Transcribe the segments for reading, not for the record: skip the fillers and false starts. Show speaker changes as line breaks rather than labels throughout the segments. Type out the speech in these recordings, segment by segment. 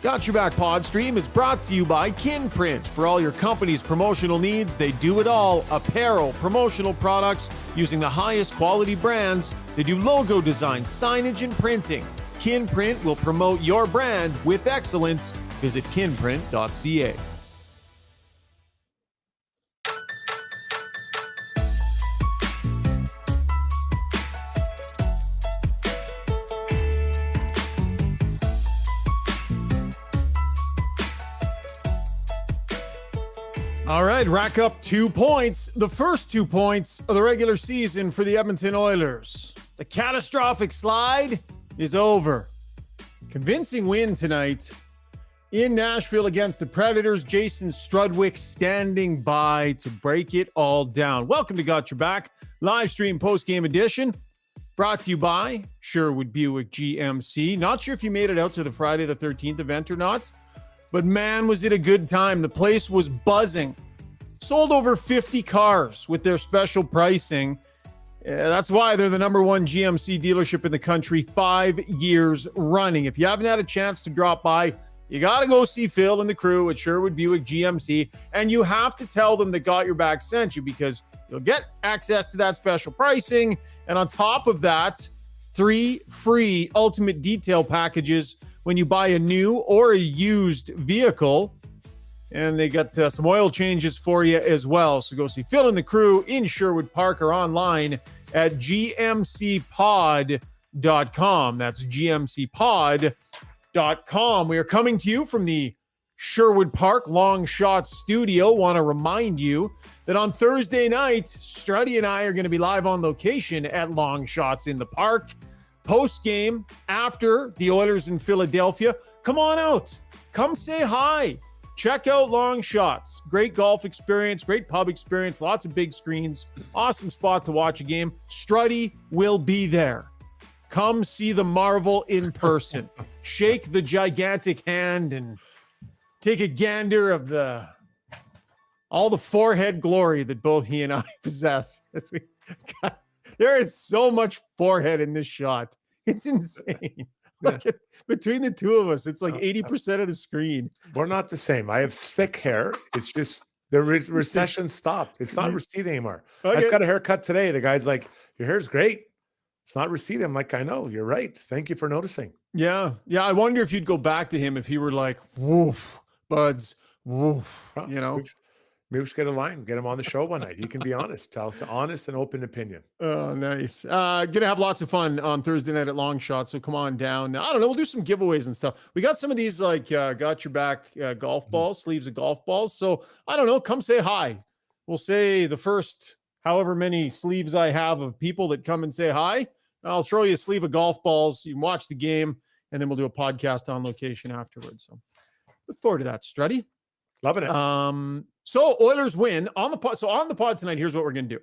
Got Your Back Pod Stream is brought to you by Kinprint. For all your company's promotional needs, they do it all. Apparel, promotional products using the highest quality brands. They do logo design, signage, and printing. Kinprint will promote your brand with excellence. Visit kinprint.ca. All right, rack up 2 points. The first 2 points of the regular season for the Edmonton Oilers. The catastrophic slide is over. Convincing win tonight in Nashville against the Predators. Jason Strudwick standing by to break it all down. Welcome to Got Your Back, live stream post-game edition. Brought to you by Sherwood Buick GMC. Not sure if you made it out to the Friday the 13th event or not, but man, was it a good time. The place was buzzing. Sold over 50 cars with their special pricing. That's why they're the number one GMC dealership in the country 5 years running. If you haven't had a chance to drop by, you got to go see Phil and the crew at Sherwood Buick GMC. And you have to tell them that Got Your Back sent you, because you'll get access to that special pricing. And on top of that, 3 free ultimate detail packages when you buy a new or a used vehicle. And they got some oil changes for you as well. So go see Phil and the crew in Sherwood Park or online at gmcpod.com. That's gmcpod.com. We are coming to you from the Sherwood Park Long Shots studio. Want to remind you that on Thursday night, Struddy and I are going to be live on location at Long Shots in the park. Post-game, after the Oilers in Philadelphia, come on out. Come say hi. Check out Long Shots. Great golf experience, great pub experience, lots of big screens, awesome spot to watch a game. Struddy will be there. Come see the marvel in person. Shake the gigantic hand and take a gander of all the forehead glory that both he and I possess. There is so much forehead in this shot. It's insane. Look at, between the two of us, it's like 80% of the screen.
We're not the same. I have thick hair. It's just the recession stopped. It's not receding anymore.
Okay.
I just got a haircut today. The guy's like, your hair's great. It's not receding. I'm like, I know. You're right. Thank you for noticing.
Yeah. Yeah. I wonder if you'd go back to him if he were like, woof, buds, woof, you know.
Maybe we should get a line, get him on the show one night. He can be honest, tell us an honest and open opinion.
Oh, nice. Gonna have lots of fun on Thursday night at Long Shot, so come on down. I don't know, we'll do some giveaways and stuff. We got some of these like Got Your Back golf balls, sleeves of golf balls. So I don't know, come say hi. We'll say the first however many sleeves I have of people that come and say hi. I'll throw you a sleeve of golf balls. You can watch the game, and then we'll do a podcast on location afterwards. So look forward to that, Struddy.
Loving it.
So Oilers win on the pod. So on the pod tonight, here's what we're going to do.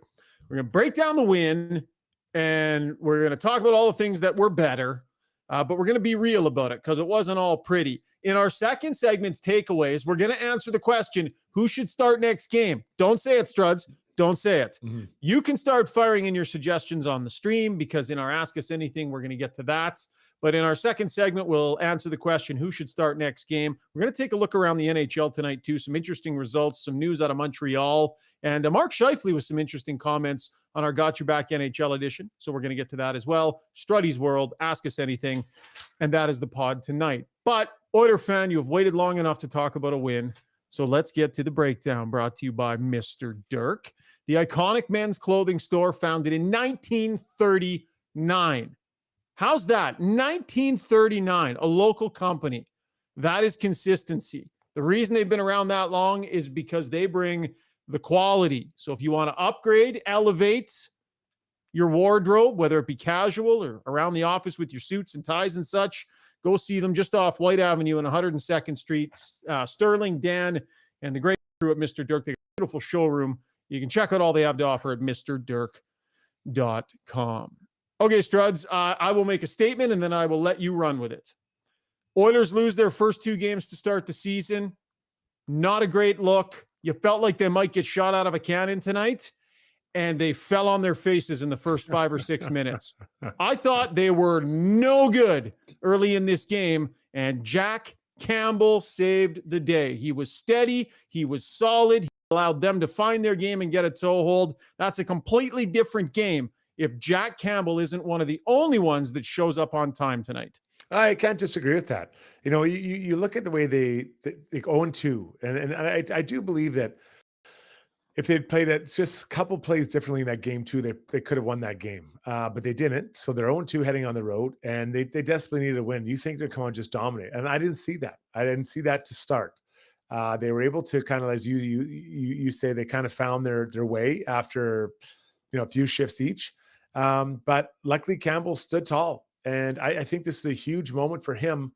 We're going to break down the win, and we're going to talk about all the things that were better, but we're going to be real about it because it wasn't all pretty. In our second segment's takeaways, we're going to answer the question, who should start next game? Don't say it, Struds. Don't say it. Mm-hmm. You can start firing in your suggestions on the stream, because in our Ask Us Anything, we're going to get to that. But in our second segment, we'll answer the question, who should start next game? We're going to take a look around the NHL tonight, too. Some interesting results, some news out of Montreal, and Mark Scheifele with some interesting comments on our Got Your Back NHL edition. So we're going to get to that as well. Struddy's World, Ask Us Anything, and that is the pod tonight. But, Oiler fan, you have waited long enough to talk about a win. So let's get to the breakdown, brought to you by Mr. Dirk, the iconic men's clothing store founded in 1939. How's that? 1939, a local company. That is consistency. The reason they've been around that long is because they bring the quality. So if you want to upgrade, elevate your wardrobe, whether it be casual or around the office with your suits and ties and such, go see them just off White Avenue and 102nd Street. Sterling, Dan, and the great crew at Mr. Dirk. They got a beautiful showroom. You can check out all they have to offer at mrdirk.com. Okay, Struds, I will make a statement, and then I will let you run with it. Oilers lose their first 2 games to start the season. Not a great look. You felt like they might get shot out of a cannon tonight, and they fell on their faces in the first 5 or 6 minutes. I thought they were no good early in this game, and Jack Campbell saved the day. He was steady. He was solid. He allowed them to find their game and get a toehold. That's a completely different game if Jack Campbell isn't one of the only ones that shows up on time tonight.
I can't disagree with that. You look at the way they 0-2, and I do believe that if they'd played it just a couple plays differently in that game too, they could have won that game. But they didn't. So they're 0-2 heading on the road, and they desperately needed a win. You think they're coming just dominate. And I didn't see that. I didn't see that to start. They were able to kind of, as you say, they kind of found their way after a few shifts each. But luckily Campbell stood tall. And I think this is a huge moment for him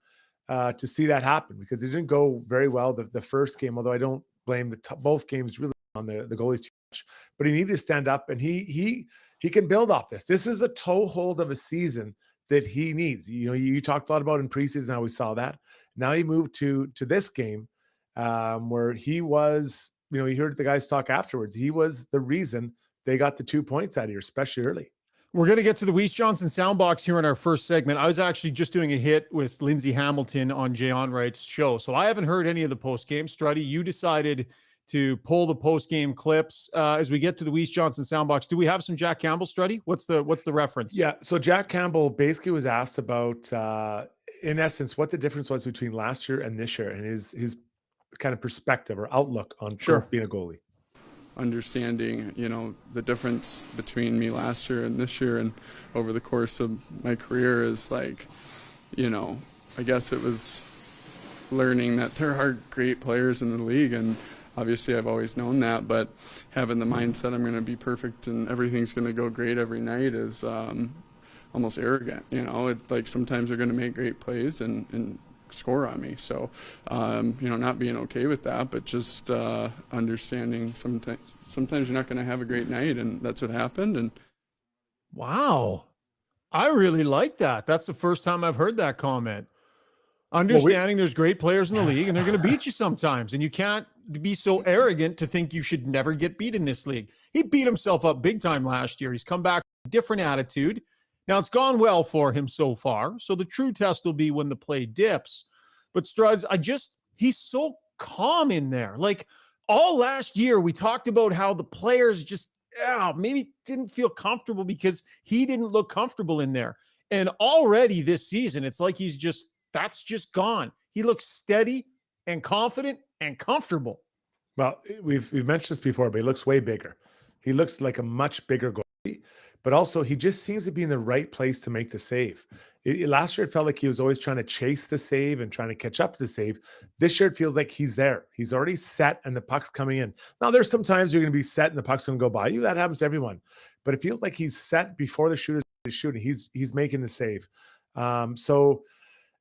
to see that happen, because it didn't go very well the first game, although I don't blame both games really on the goalies too much. But he needed to stand up, and he can build off this. This is the toehold of a season that he needs. You talked a lot about in preseason how we saw that. Now he moved to this game where he was, you heard the guys talk afterwards. He was the reason they got the 2 points out of here, especially early.
We're going to get to the Weiss Johnson soundbox here in our first segment. I was actually just doing a hit with Lindsay Hamilton on Jay Onright's show, so I haven't heard any of the post-game. Struddy, you decided to pull the post-game clips. As we get to the Weiss Johnson soundbox, do we have some Jack Campbell, Struddy? What's the reference?
Yeah, so Jack Campbell basically was asked about, in essence, what the difference was between last year and this year, and his kind of perspective or outlook on being a goalie.
Understanding, the difference between me last year and this year and over the course of my career is like, I guess it was learning that there are great players in the league, and obviously I've always known that, but having the mindset I'm going to be perfect and everything's going to go great every night is almost arrogant. Like sometimes they're going to make great plays and score on me. So, not being okay with that, but just understanding sometimes you're not going to have a great night, and that's what happened. And
wow, I really like that. That's the first time I've heard that comment. Understanding there's great players in the league and they're going to beat you sometimes, and you can't be so arrogant to think you should never get beat in this league. He beat himself up big time last year. He's come back with a different attitude. Now, it's gone well for him so far, so the true test will be when the play dips. But Struds, he's so calm in there. Like all last year, we talked about how the players just maybe didn't feel comfortable because he didn't look comfortable in there. And already this season, it's like that's just gone. He looks steady and confident and comfortable.
Well, we've mentioned this before, but he looks way bigger. He looks like a much bigger goalie, but also he just seems to be in the right place to make the save. Last year, it felt like he was always trying to chase the save and trying to catch up to the save. This year, it feels like he's there. He's already set and the puck's coming in. Now, there's some times you're going to be set and the puck's going to go by you. That happens to everyone. But it feels like he's set before the shooter's shooting. He's making the save. So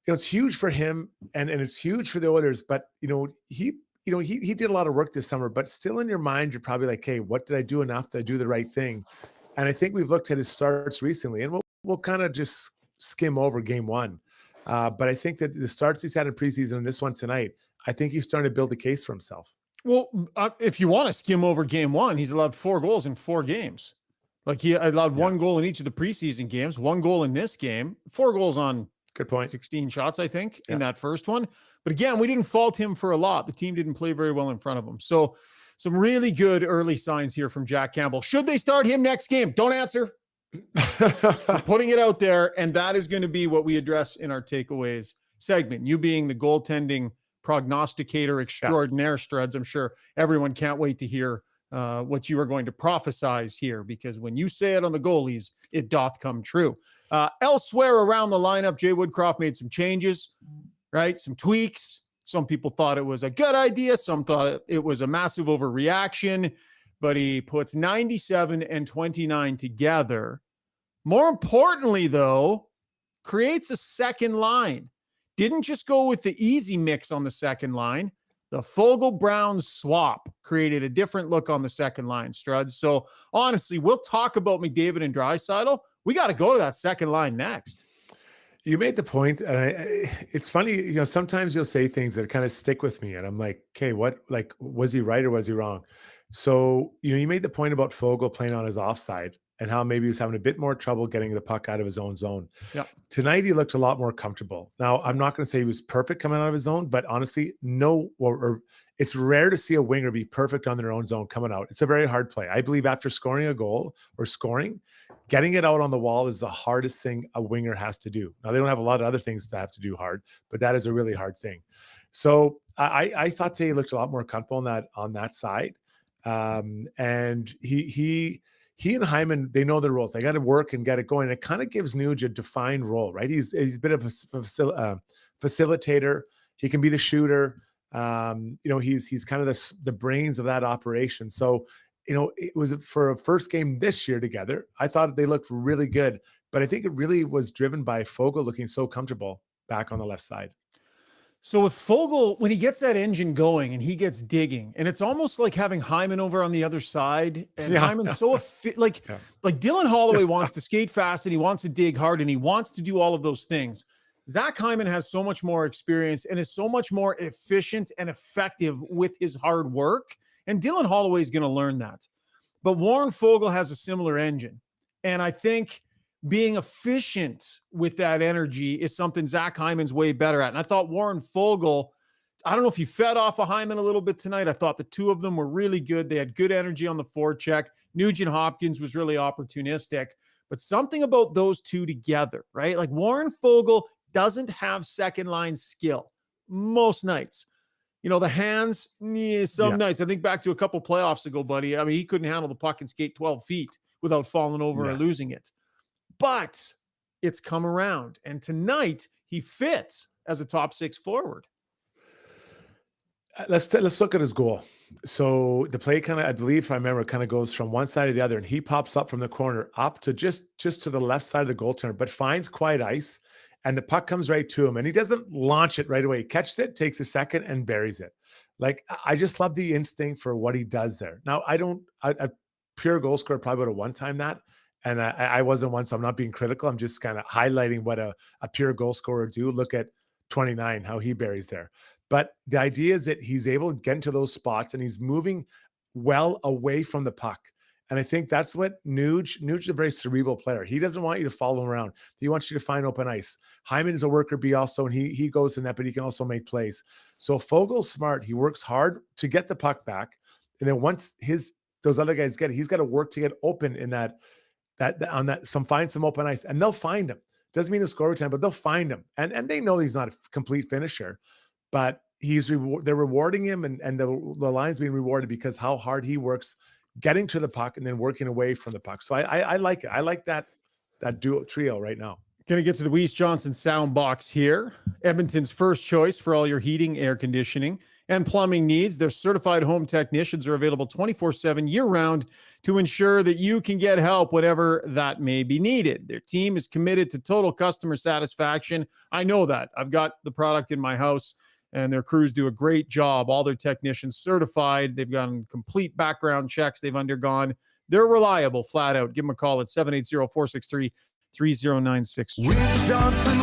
it's huge for him and it's huge for the Oilers. But, he did a lot of work this summer, but still in your mind, you're probably like, hey, what did I do enough? Did I do the right thing? And I think we've looked at his starts recently, and we'll kind of just skim over game one. But I think that the starts he's had in preseason and this one tonight, I think he's starting to build a case for himself.
Well, if you want to skim over game one, he's allowed 4 goals in 4 games. Like he allowed 1 goal in each of the preseason games, 1 goal in this game, 4 goals on
good point
16 shots, I think, in that first one. But again, we didn't fault him for a lot. The team didn't play very well in front of him. So some really good early signs here from Jack Campbell. Should they start him next game? Don't answer. We're putting it out there, and that is going to be what we address in our takeaways segment. You being the goaltending prognosticator extraordinaire, Struds, I'm sure everyone can't wait to hear what you are going to prophesize here, because when you say it on the goalies, it doth come true. Elsewhere around the lineup, Jay Woodcroft made some changes, right? Some tweaks. Some people thought it was a good idea. Some thought it was a massive overreaction, but he puts 97 and 29 together. More importantly, though, creates a second line. Didn't just go with the easy mix on the second line. The Foegele-Brown swap created a different look on the second line, Struds. So honestly, we'll talk about McDavid and Draisaitl. We got to go to that second line next.
You made the point, and it's funny, sometimes you'll say things that kind of stick with me, and I'm like, okay, was he right or was he wrong? So, you made the point about Foegele playing on his offside, and how maybe he was having a bit more trouble getting the puck out of his own zone.
Yeah.
Tonight, he looked a lot more comfortable. Now, I'm not going to say he was perfect coming out of his zone, but honestly, it's rare to see a winger be perfect on their own zone coming out. It's a very hard play. I believe after scoring a goal or scoring, getting it out on the wall is the hardest thing a winger has to do. Now, they don't have a lot of other things to have to do hard, but that is a really hard thing. So I thought today he looked a lot more comfortable on that side. And he and Hyman, they know their roles. They got to work and get it going. It kind of gives Nuge a defined role, right? He's a bit of a facilitator. He can be the shooter. He's kind of the brains of that operation. So, it was for a first game this year together. I thought they looked really good, but I think it really was driven by Foegele looking so comfortable back on the left side.
So with Foegele, when he gets that engine going and he gets digging, and it's almost like having Hyman over on the other side, and Hyman's so like Dylan Holloway wants to skate fast and he wants to dig hard and he wants to do all of those things. Zach Hyman has so much more experience and is so much more efficient and effective with his hard work. And Dylan Holloway is going to learn that. But Warren Foegele has a similar engine. And I think being efficient with that energy is something Zach Hyman's way better at. And I thought Warren Foegele, I don't know if he fed off of Hyman a little bit tonight. I thought the two of them were really good. They had good energy on the forecheck. Nugent Hopkins was really opportunistic. But something about those two together, right? Like Warren Foegele doesn't have second line skill most nights. The hands, nights. I think back to a couple playoffs ago, buddy. I mean, he couldn't handle the puck and skate 12 feet without falling over or losing it. But it's come around. And tonight, he fits as a top six forward.
Let's look at his goal. So the play I believe, if I remember, kind of goes from one side to the other, and he pops up from the corner up to just to the left side of the goaltender, but finds quiet ice, and the puck comes right to him, and he doesn't launch it right away. He catches it, takes a second, and buries it. Like, I just love the instinct for what he does there. Now, a pure goal scorer probably would have one-time that, and I wasn't one, so I'm not being critical. I'm just kind of highlighting what a pure goal scorer do. Look at 29, how he buries there. But the idea is that he's able to get into those spots and he's moving well away from the puck. And I think that's what Nuge is a very cerebral player. He doesn't want you to follow him around. He wants you to find open ice. Hyman is a worker bee also, and he goes in that, but he can also make plays. So Fogel's smart. He works hard to get the puck back. And then once those other guys get it, he's got to work to get open in find some open ice, and they'll find him. Doesn't mean they'll score every time, but they'll find him. And they know he's not a complete finisher, but they're rewarding him, and the line's being rewarded because how hard he works getting to the puck and then working away from the puck. So I like it. I like that duo trio right now.
Going to get to the Weiss Johnson sound box here. Edmonton's first choice for all your heating, air conditioning, and plumbing needs. Their certified home technicians are available 24/7 year-round to ensure that you can get help whatever that may be needed. Their team is committed to total customer satisfaction. I know that. I've got the product in my house, and their crews do a great job. All their technicians certified. They've gotten complete background checks they've undergone. They're reliable, flat out. Give them a call at 780-463-3096.
Weiss Johnson,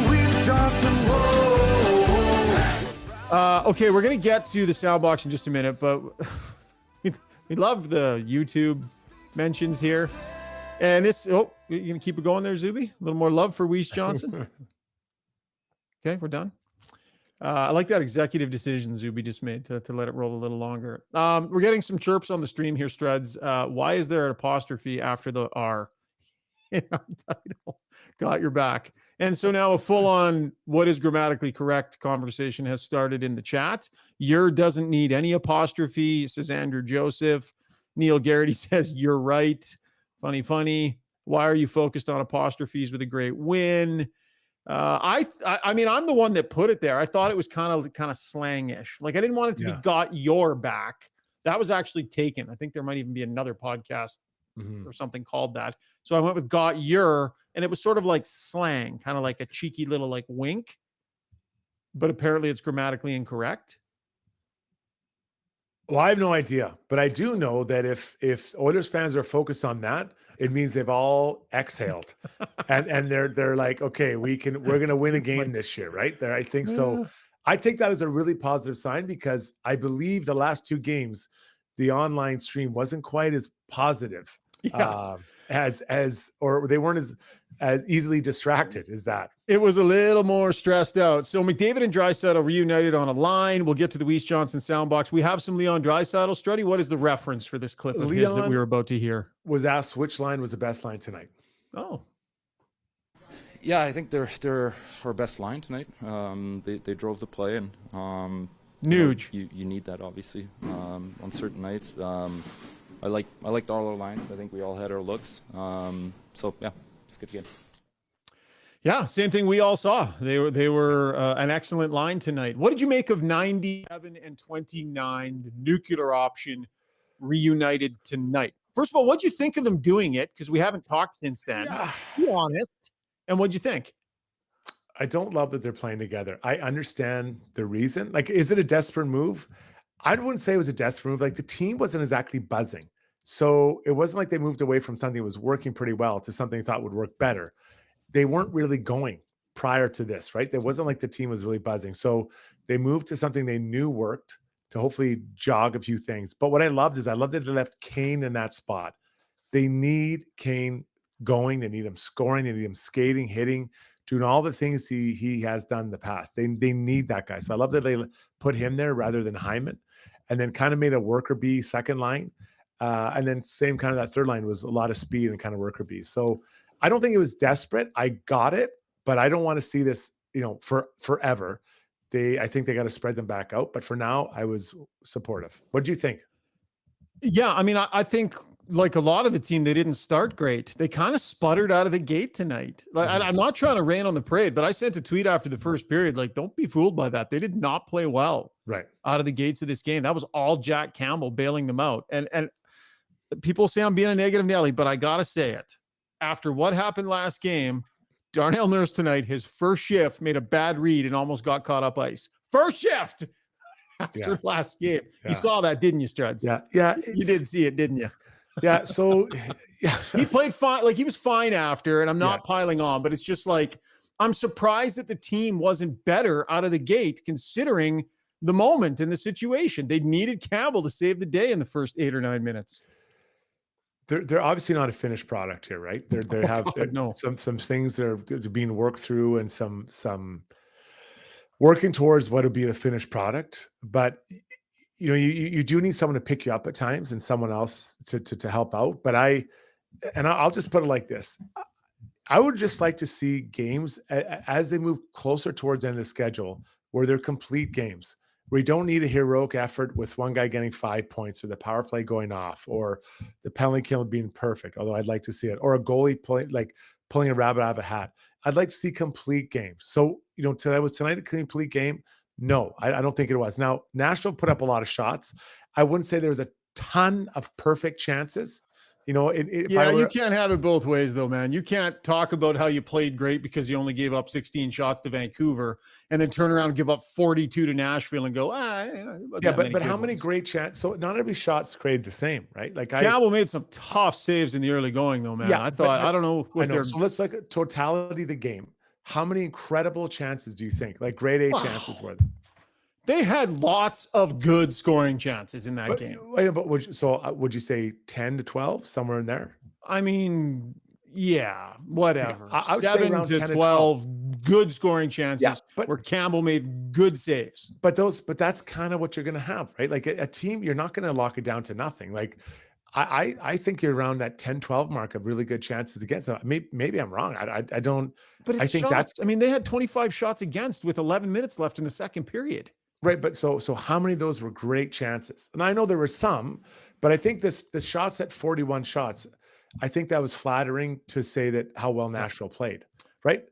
whoa.
Okay, we're going to get to the sound box in just a minute, but we love the YouTube mentions here. And you're going to keep it going there, Zuby? A little more love for Weiss Johnson? Okay, we're done. I like that executive decision Zuby just made to let it roll a little longer. We're getting some chirps on the stream here, Struds. Why is there an apostrophe after the R in our title? Got your back. And so now a full-on what is grammatically correct conversation has started in the chat. Your doesn't need any apostrophe, says Andrew Joseph. Neil Garrity says, you're right. Funny. Why are you focused on apostrophes with a great win? I mean, I'm the one that put it there. I thought it was kind of slangish. Like, I didn't want it to be got your back. That was actually taken. I think there might even be another podcast or something called that. So I went with got your, and it was sort of like slang, kind of like a cheeky little like wink, but apparently it's grammatically incorrect.
Well, I have no idea, but I do know that if Oilers fans are focused on that, it means they've all exhaled, and they're like, okay, we're going to win a game this year, right? There, I think so. I take that as a really positive sign because I believe the last two games, the online stream wasn't quite as positive or they weren't as easily distracted as that.
It was a little more stressed out. So McDavid and Draisaitl reunited on a line. We'll get to the Weiss Johnson soundbox. We have some Leon Draisaitl. Struddy, what is the reference for this clip of his that we were about to hear?
Was asked which line was the best line tonight.
Oh.
Yeah, I think they're our best line tonight. They drove the play, and
Nuge.
You need that, obviously, on certain nights. I liked all our lines. I think we all had our looks. So yeah, it's a good game.
Yeah, same thing we all saw. They were an excellent line tonight. What did you make of 97 and 29, the nuclear option reunited tonight? First of all, what'd you think of them doing it? Because we haven't talked since then.
Yeah.
Be honest. And what'd you think?
I don't love that they're playing together. I understand the reason. Like, is it a desperate move? I wouldn't say it was a desperate move. Like, the team wasn't exactly buzzing. So it wasn't like they moved away from something that was working pretty well to something they thought would work better. They weren't really going prior to this, right? It wasn't like the team was really buzzing. So they moved to something they knew worked to hopefully jog a few things. But what I loved that they left Kane in that spot. They need Kane going. They need him scoring. They need him skating, hitting, doing all the things he has done in the past. They need that guy. So I love that they put him there rather than Hyman, and then kind of made a worker bee second line. And then same kind of that third line was a lot of speed and kind of worker bees. So I don't think it was desperate. I got it, but I don't want to see this, for forever. I think they got to spread them back out. But for now, I was supportive. What do you think?
Yeah, I mean, I think like a lot of the team, they didn't start great. They kind of sputtered out of the gate tonight. Like, I'm not trying to rain on the parade, but I sent a tweet after the first period, like, don't be fooled by that. They did not play well out of the gates of this game. That was all Jack Campbell bailing them out. And people say I'm being a negative Nelly, but I got to say it. After what happened last game, Darnell Nurse tonight, his first shift, made a bad read and almost got caught up ice. First shift after last game. Yeah. You saw that, didn't you, Struds?
Yeah.
You did see it, didn't you?
Yeah. So
he played fine. Like, he was fine after, and I'm not piling on, but it's just like, I'm surprised that the team wasn't better out of the gate, considering the moment and the situation. They needed Campbell to save the day in the first 8 or 9 minutes.
They're obviously not a finished product here, right? They have some things that are being worked through, and some working towards what would be the finished product. But you do need someone to pick you up at times, and someone else to help out. But I'll just put it like this: I would just like to see games as they move closer towards the end of the schedule, where they're complete games, where you don't need a heroic effort with one guy getting 5 points, or the power play going off, or the penalty kill being perfect, although I'd like to see it, or a goalie pulling a rabbit out of a hat. I'd like to see complete games. So, was tonight a complete game? No, I don't think it was. Now, Nashville put up a lot of shots. I wouldn't say there was a ton of perfect chances.
You can't have it both ways, though, man. You can't talk about how you played great because you only gave up 16 shots to Vancouver, and then turn around and give up 42 to Nashville and go,
but how many great chances? So not every shot's created the same, right? Like,
Campbell made some tough saves in the early going, though, man. I thought, I don't know what they're.
So let's look at totality of the game. How many incredible chances do you think, like grade A chances were there?
They had lots of good scoring chances in that game.
But would you say 10 to 12, somewhere in there?
I mean, yeah, whatever.
I would
7 to 12 good scoring chances where Campbell made good saves.
But that's kind of what you're going to have, right? Like a team, you're not going to lock it down to nothing. Like I think you're around that 10, 12 mark of really good chances against them. Maybe I'm wrong. I don't.
But it's they had 25 shots against with 11 minutes left in the second period.
Right, but so how many of those were great chances? And I know there were some, but I think the shots at 41 shots, I think that was flattering to say that how well Nashville played, right?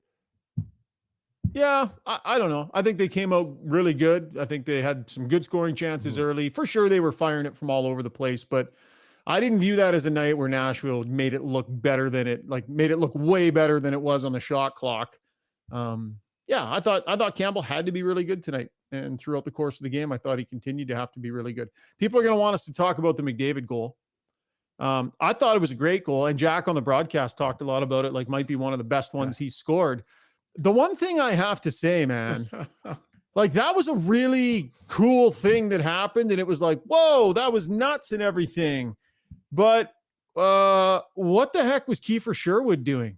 Yeah, I don't know. I think they came out really good. I think they had some good scoring chances early. For sure, they were firing it from all over the place, but I didn't view that as a night where Nashville made it look better than made it look way better than it was on the shot clock. I thought Campbell had to be really good tonight. And throughout the course of the game, I thought he continued to have to be really good. People are going to want us to talk about the McDavid goal. I thought it was a great goal. And Jack on the broadcast talked a lot about it, like might be one of the best ones he scored. The one thing I have to say, man, like that was a really cool thing that happened. And it was like, whoa, that was nuts and everything. But what the heck was Kiefer Sherwood doing?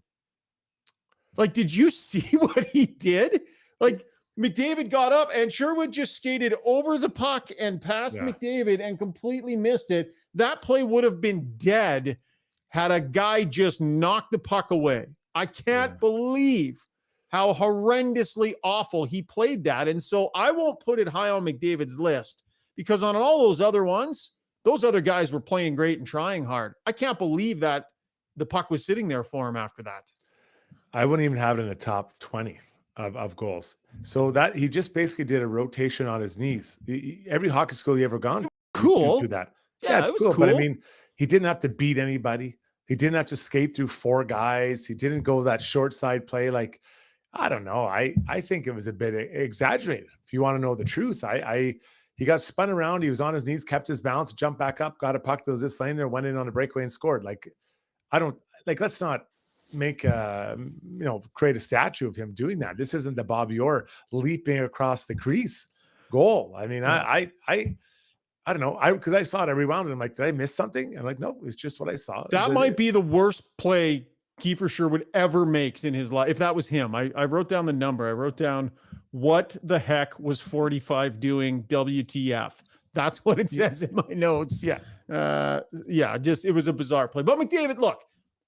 Like, did you see what he did? Like, McDavid got up and Sherwood just skated over the puck and past McDavid and completely missed it. That play would have been dead had a guy just knocked the puck away. I can't believe how horrendously awful he played that. And so I won't put it high on McDavid's list because on all those other ones, those other guys were playing great and trying hard. I can't believe that the puck was sitting there for him after that.
I wouldn't even have it in the top 20 of goals. So that he just basically did a rotation on his knees. Every hockey school he ever gone
cool.
do that.
Yeah,
it's cool. But I mean, he didn't have to beat anybody. He didn't have to skate through 4 guys. He didn't go that short side play. Like, I don't know. I think it was a bit exaggerated. If you want to know the truth, he got spun around. He was on his knees, kept his balance, jumped back up, got a puck that was this lane there, went in on a breakaway and scored. Like, let's not make create a statue of him doing that. This isn't the Bobby Orr leaping across the crease goal. I mean, I don't know. Because I saw it, I rewound it. I'm like, did I miss something? I'm like, no, it's just what I saw.
That might be the worst play Kiefer Sherwood ever makes in his life. If that was him, I wrote down the number. I wrote down what the heck was 45 doing? WTF? That's what it says in my notes. It was a bizarre play. But McDavid, look,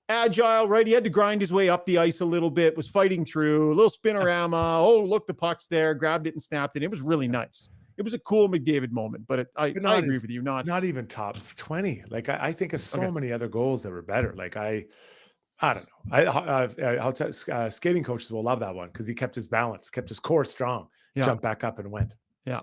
agile, right? He had to grind his way up the ice a little bit, was fighting through, a little spinorama. Oh, look, the puck's there, grabbed it and snapped it. It was really nice. It was a cool McDavid moment, but I agree with you. Not
even top 20. Like, I think of so many other goals that were better. Like, I don't know. I'll tell skating coaches will love that one because he kept his balance, kept his core strong, jumped back up and went.
Yeah.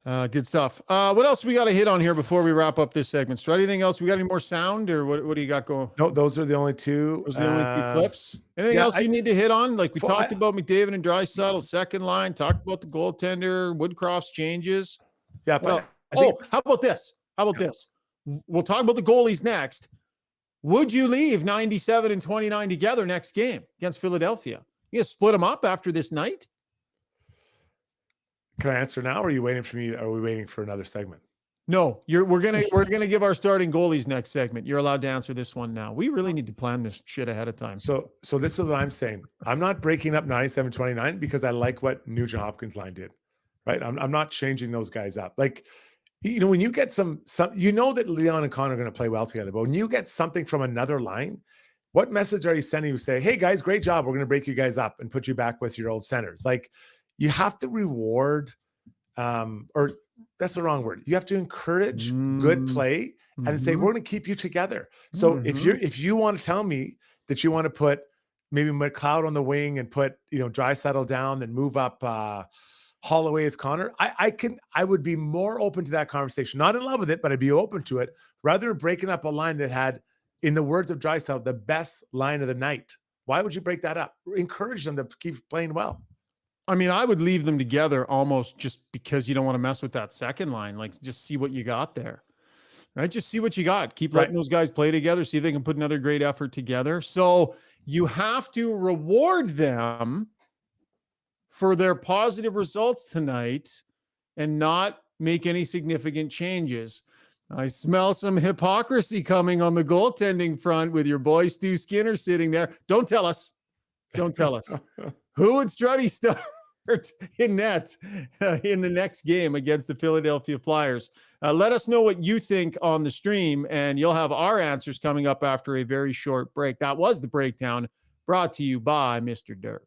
Good stuff. What else we got to hit on here before we wrap up this segment? So anything else? We got any more sound or what do you got going?
No, those are the only two.
Those are the only 2 clips. Anything else you need to hit on? Like we talked about McDavid and Draisaitl, second line, talked about the goaltender, Woodcroft's changes.
Yeah.
But how about this? We'll talk about the goalies next. Would you leave 97 and 29 together next game against Philadelphia? You split them up after this night?
Can I answer now, or are you waiting for me? Are we waiting for another segment?
No, we're gonna give our starting goalies next segment. You're allowed to answer this one now. We really need to plan this shit ahead of time.
So this is what I'm saying. I'm not breaking up 97-29 because I like what Nuge and Hopkins line did. Right? I'm not changing those guys up. Like, when you get some, that Leon and Connor are going to play well together, but when you get something from another line, what message are you sending? You say, hey guys, great job. We're going to break you guys up and put you back with your old centers. Like, you have to reward, or that's the wrong word. You have to encourage good play and say, we're going to keep you together. So if you want to tell me that you want to put maybe McLeod on the wing and put, Draisaitl down, then move up Holloway with Connor, I would be more open to that conversation. Not in love with it, but I'd be open to it rather than breaking up a line that had, in the words of Draisaitl, the best line of the night. Why would you break that up? Encourage them to keep playing well.
I mean, I would leave them together almost just because you don't want to mess with that second line. Like, just see what you got there, right? Just see what you got. Keep letting those guys play together. See if they can put another great effort together. So you have to reward them for their positive results tonight and not make any significant changes. I smell some hypocrisy coming on the goaltending front with your boy Stu Skinner sitting there. Don't tell us. Who would Struddy start in net in the next game against the Philadelphia Flyers? Let us know what you think on the stream, and you'll have our answers coming up after a very short break. That was the breakdown brought to you by Mr. Dirk.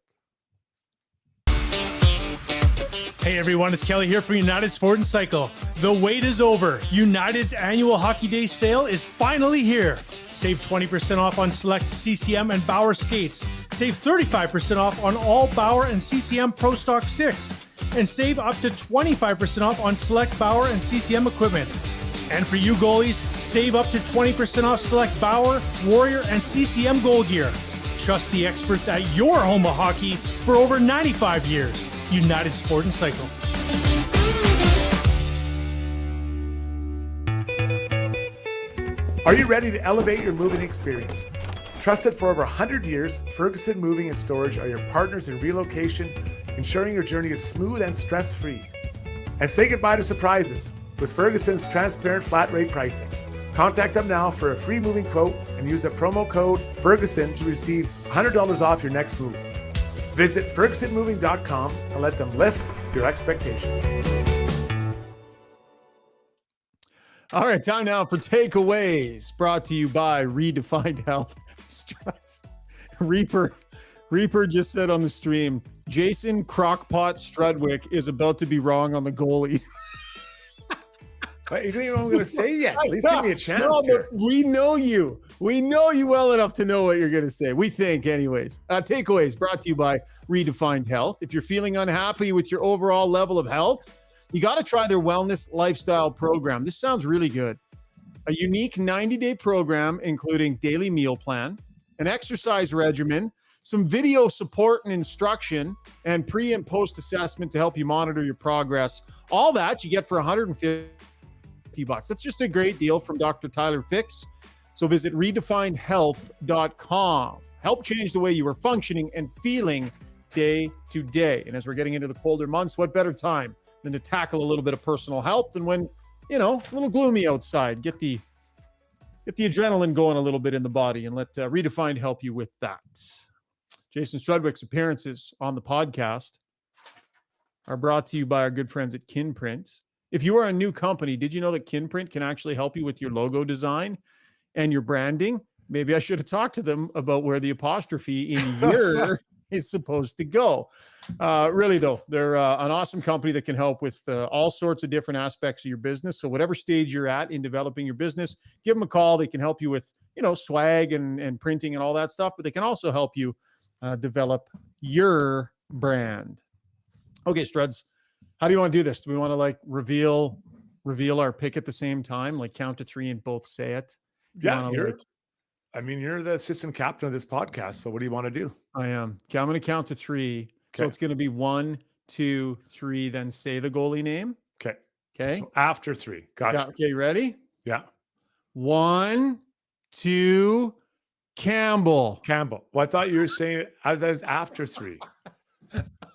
Hey everyone, it's Kelly here from United Sport and Cycle. The wait is over. United's annual Hockey Day sale is finally here. Save 20% off on select CCM and Bauer skates. Save 35% off on all Bauer and CCM Pro Stock sticks. And save up to 25% off on select Bauer and CCM equipment. And for you goalies, save up to 20% off select Bauer, Warrior, and CCM goal gear. Trust the experts at your home of hockey for over 95 years. United Sport and Cycle.
Are you ready to elevate your moving experience? Trusted for over 100 years, Ferguson Moving and Storage are your partners in relocation, ensuring your journey is smooth and stress-free. And say goodbye to surprises with Ferguson's transparent flat rate pricing. Contact them now for a free moving quote and use the promo code Ferguson to receive $100 off your next move. Visit FergusonMoving.com and let them lift your expectations.
All right, time now for takeaways, brought to you by Redefined Health. Struts. Reaper just said on the stream, Jason Crockpot Strudwick is about to be wrong on the goalies.
But you don't even know what I'm going to say yet. At least give me a chance here.
We know you. We know you well enough to know what you're going to say. We think, anyways. Takeaways brought to you by Redefined Health. If you're feeling unhappy with your overall level of health, you got to try their wellness lifestyle program. This sounds really good. A unique 90-day program, including daily meal plan, an exercise regimen, some video support and instruction, and pre and post assessment to help you monitor your progress. All that you get for $150. That's just a great deal from Dr. Tyler Fix. So visit redefinedhealth.com. Help change the way you are functioning and feeling day to day. And as we're getting into the colder months, what better time than to tackle a little bit of personal health? And when, it's a little gloomy outside, get the adrenaline going a little bit in the body, and let Redefined help you with that. Jason Strudwick's appearances on the podcast are brought to you by our good friends at Kinprint. If you are a new company, did you know that Kinprint can actually help you with your logo design and your branding? Maybe I should have talked to them about where the apostrophe in your is supposed to go. Really, though, they're an awesome company that can help with all sorts of different aspects of your business. So whatever stage you're at in developing your business, give them a call. They can help you with, swag and printing and all that stuff, but they can also help you develop your brand. Okay, Struds. How do you want to do this? Do we want to reveal our pick at the same time, count to three and both say it?
You're the assistant captain of this podcast. So what do you want to do?
I am. Okay, I'm going to count to three.
Okay.
So it's going to be 1, 2, 3, then say the goalie name.
Okay.
Okay.
So after three. Gotcha.
Yeah, okay, ready?
Yeah.
1, 2, Campbell.
Well, I thought you were saying as after three.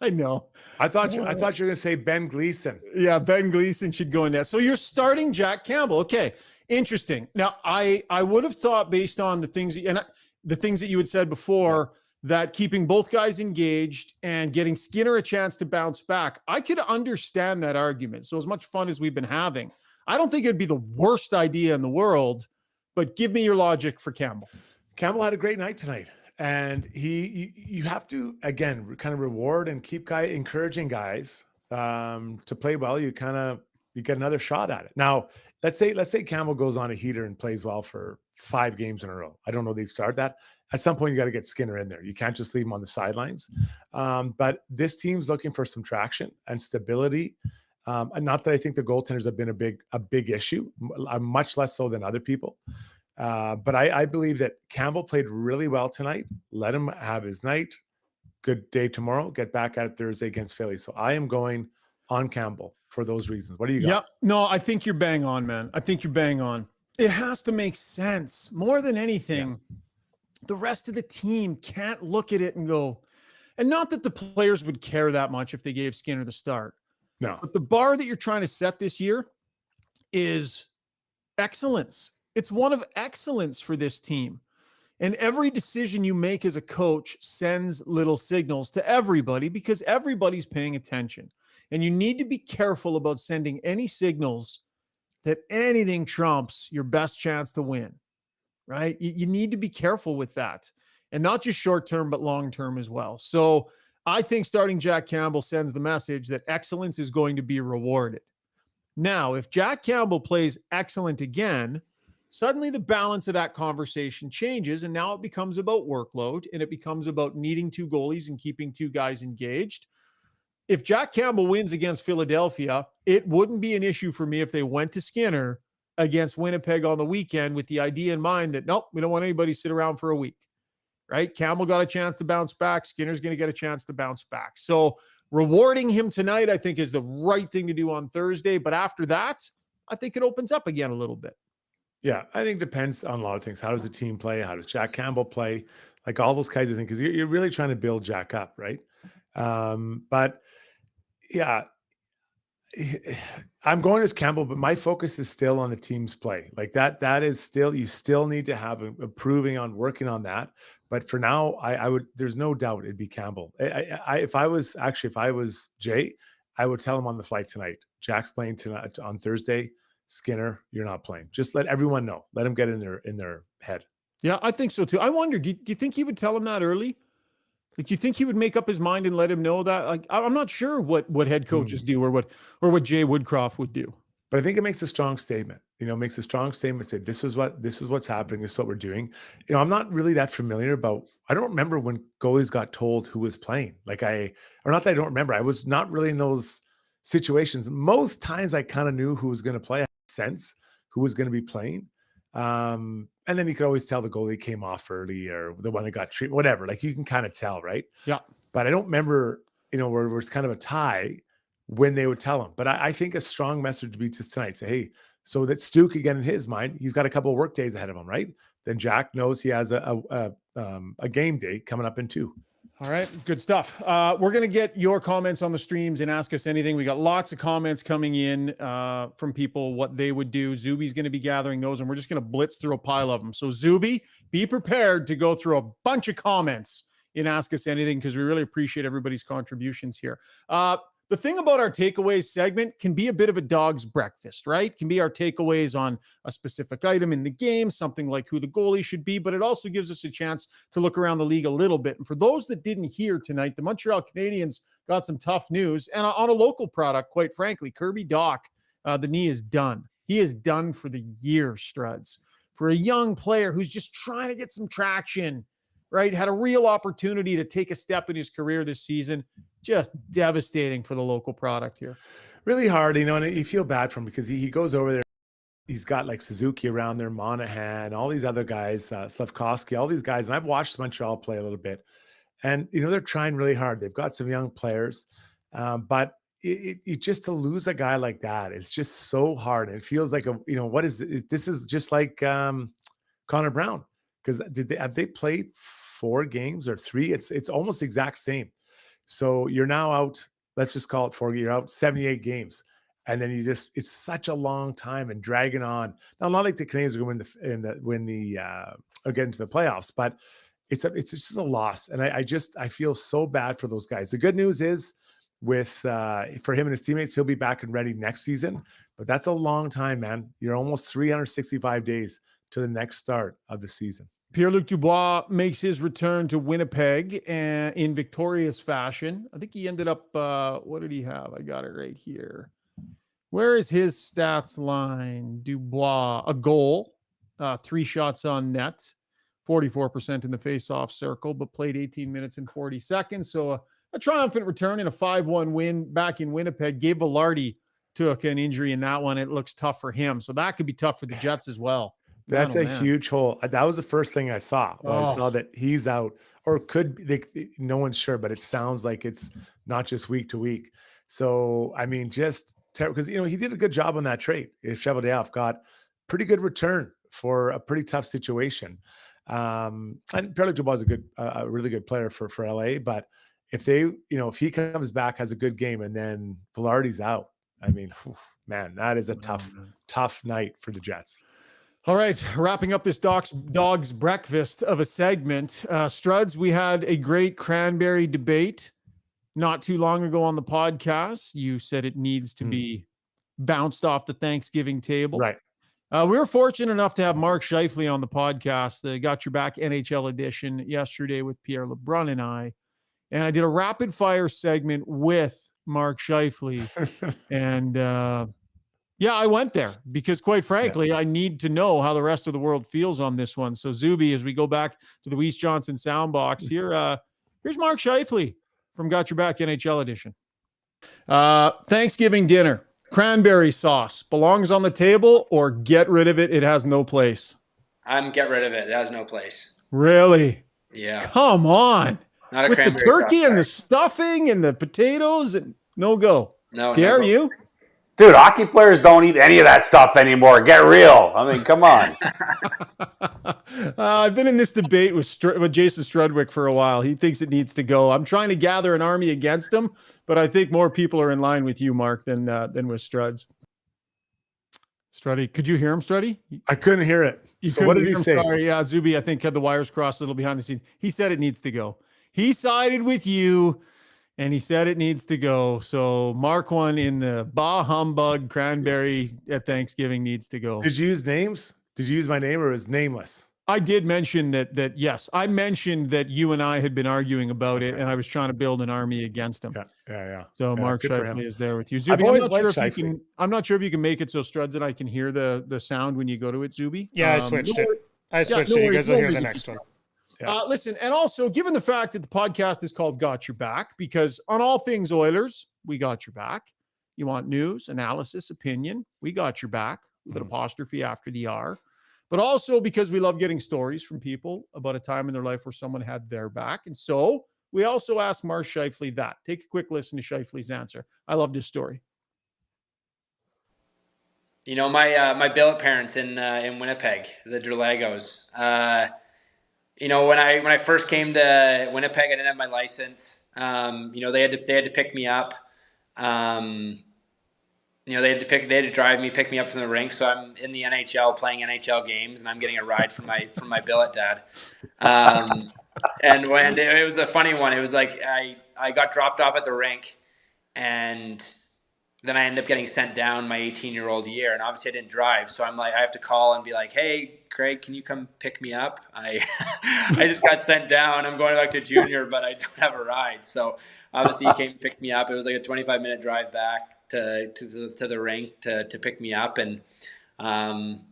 I know.
I thought you were going to say Ben Gleason.
Yeah, Ben Gleason should go in there. So you're starting Jack Campbell. Okay, interesting. Now, I would have thought, based on the things that you had said before, that keeping both guys engaged and getting Skinner a chance to bounce back, I could understand that argument. So as much fun as we've been having, I don't think it'd be the worst idea in the world, but give me your logic for Campbell.
Campbell had a great night tonight. And you have to, again, kind of reward and keep encouraging guys to play well. You get another shot at it. Now, let's say Campbell goes on a heater and plays well for 5 games in a row. I don't know they'd start that. At some point, you got to get Skinner in there. You can't just leave him on the sidelines. But this team's looking for some traction and stability. And not that I think the goaltenders have been a big issue, much less so than other people. But I believe that Campbell played really well tonight. Let him have his night. Good day tomorrow. Get back at it Thursday against Philly. So I am going on Campbell for those reasons. What do you got?
Yep. No, I think you're bang on, man. I think you're bang on. It has to make sense. More than anything, the rest of the team can't look at it and go, and not that the players would care that much if they gave Skinner the start.
No.
But the bar that you're trying to set this year is excellence. It's one of excellence for this team. And every decision you make as a coach sends little signals to everybody, because everybody's paying attention. And you need to be careful about sending any signals that anything trumps your best chance to win, right? You need to be careful with that. And not just short-term, but long-term as well. So I think starting Jack Campbell sends the message that excellence is going to be rewarded. Now, if Jack Campbell plays excellent again, suddenly the balance of that conversation changes, and now it becomes about workload, and it becomes about needing 2 goalies and keeping 2 guys engaged. If Jack Campbell wins against Philadelphia, it wouldn't be an issue for me if they went to Skinner against Winnipeg on the weekend with the idea in mind that, nope, we don't want anybody to sit around for a week, right? Campbell got a chance to bounce back. Skinner's going to get a chance to bounce back. So rewarding him tonight, I think, is the right thing to do on Thursday. But after that, I think it opens up again a little bit.
Yeah, I think it depends on a lot of things. How does the team play? How does Jack Campbell play? Like all those kinds of things, because you're really trying to build Jack up, right? But yeah, I'm going with Campbell, but my focus is still on the team's play. Like that is still, you still need to have improving on working on that. But for now, I would, there's no doubt it'd be Campbell. If I was Jay, I would tell him on the flight tonight, Jack's playing tonight on Thursday. Skinner, you're not playing. Just let everyone know. Let them get in their head.
Yeah, I think so too. I wonder, do you think he would tell him that early? Like, do you think he would make up his mind and let him know that? Like, I'm not sure what head coaches do or what Jay Woodcroft would do.
But I think it makes a strong statement. Makes a strong statement. Say this is what's happening. This is what we're doing. I'm not really that familiar about. I don't remember when goalies got told who was playing. Or not that I don't remember. I was not really in those situations. Most times, I kind of knew who was going to play. I had a sense who was going to be playing. And then you could always tell the goalie came off early or the one that got treated, whatever. Like you can kind of tell, right?
Yeah.
But I don't remember, where it was kind of a tie when they would tell him. But I think a strong message would be just tonight. Say, hey, so that Stu could get in his mind, he's got a couple of work days ahead of him, right? Then Jack knows he has a game day coming up in 2.
All right, good stuff. We're going to get your comments on the streams and ask us anything. We got lots of comments coming in from people, what they would do. Zuby's going to be gathering those, and we're just going to blitz through a pile of them. So Zuby, be prepared to go through a bunch of comments and ask us anything because we really appreciate everybody's contributions here. The thing about our takeaways segment can be a bit of a dog's breakfast, right? Can be our takeaways on a specific item in the game, something like who the goalie should be, but it also gives us a chance to look around the league a little bit. And for those that didn't hear tonight, the Montreal Canadiens got some tough news. And on a local product, quite frankly, Kirby Dach, the knee is done. He is done for the year, Struds. For a young player who's just trying to get some traction, right? Had a real opportunity to take a step in his career this season. Just devastating for the local product here.
Really hard, and you feel bad for him because he goes over there. He's got like Suzuki around there, Monahan, all these other guys, Slavkovsky, all these guys. And I've watched Montreal play a little bit. And, they're trying really hard. They've got some young players. But it just to lose a guy like that, it's just so hard. It feels like, what is it? This is just like Connor Brown. Because have they played 4 games or 3? It's almost the exact same. So you're now out, let's just call it 4, you're out 78 games. And then it's such a long time and dragging on. Now, not like the Canadiens are going to win the or get into the playoffs, but it's just a loss. And I feel so bad for those guys. The good news is for him and his teammates, he'll be back and ready next season, but that's a long time, man. You're almost 365 days to the next start of the season.
Pierre-Luc Dubois makes his return to Winnipeg in victorious fashion. I think he ended up, what did he have? I got it right here. Where is his stats line? Dubois, a goal, 3 shots on net, 44% in the face-off circle, but played 18 minutes and 40 seconds. So a triumphant return in a 5-1 win back in Winnipeg. Gabe Vilardi took an injury in that one. It looks tough for him. So that could be tough for the Jets as well.
That's a huge hole. That was the first thing I saw. I saw that he's out, or could be. No one's sure, but it sounds like it's not just week to week. So I mean, just because he did a good job on that trade. If Cheveldayoff got pretty good return for a pretty tough situation, and Pierre-Luc Dubois is a really good player for LA. But if if he comes back, has a good game, and then Vilardi's out, I mean, man, that is a tough night for the Jets.
All right, wrapping up this dog's breakfast of a segment. Struds, we had a great cranberry debate not too long ago on the podcast. You said it needs to be bounced off the Thanksgiving table.
Right.
We were fortunate enough to have Mark Scheifele on the podcast, the Got Your Back NHL edition, yesterday with Pierre LeBrun and I. And I did a rapid fire segment with Mark Scheifele. And yeah, I went there because, quite frankly, I need to know how the rest of the world feels on this one. So, Zuby, as we go back to the Weiss Johnson soundbox, here's Mark Scheifele from Got Your Back NHL edition. Thanksgiving dinner, cranberry sauce belongs on the table, or get rid of it. It has no place.
I'm get rid of it. It has no place.
Really?
Yeah.
Come on.
Not a
with the
cranberry
turkey
sauce,
and the stuffing and the potatoes, and no go.
No.
Pierre,
no.
you?
Dude, hockey players don't eat any of that stuff anymore. Get real. I mean, come on.
I've been in this debate with Jason Strudwick for a while. He thinks it needs to go. I'm trying to gather an army against him, but I think more people are in line with you, Mark, than with Struds. Struddy, could you hear him, Struddy?
I couldn't hear it. So what did he say?
Sorry, yeah, Zuby, I think had the wires crossed a little behind the scenes. He said it needs to go. He sided with you. And he said it needs to go. So Mark won in the Bah Humbug Cranberry at Thanksgiving needs to go.
Did you use names? Did you use my name or is nameless?
I did mention that yes. I mentioned that you and I had been arguing about it, and I was trying to build an army against him.
Yeah.
So
yeah,
Mark Scheifele is there with you. Zuby,
I've always liked Scheifele.
I'm not sure if you can make it so Struds and I can hear the sound when you go to it, Zuby.
Yeah, I switched it. You guys will hear the next one.
Yeah.
Listen, and also given the fact that the podcast is called Got Your Back, because on all things Oilers, we got your back. You want news, analysis, opinion, we got your back with an apostrophe after the R. But also because we love getting stories from people about a time in their life where someone had their back. And so we also asked Mark Scheifele that. Take a quick listen to Scheifele's answer. I love this story.
You know, my billet parents in Winnipeg, the Dralagos. You know, when I first came to Winnipeg, I didn't have my license. You know, they had to pick me up. You know, they had to drive me, pick me up from the rink. So I'm in the NHL playing NHL games, and I'm getting a ride from my billet dad. And when it was a funny one, it was like I got dropped off at the rink, and then I ended up getting sent down my 18-year-old year, and obviously I didn't drive. So I'm like, I have to call and be like, hey, Craig, can you come pick me up? I just got sent down. I'm going back to junior, but I don't have a ride. So obviously he came to pick me up. It was like a 25-minute drive back to the rink to pick me up. And,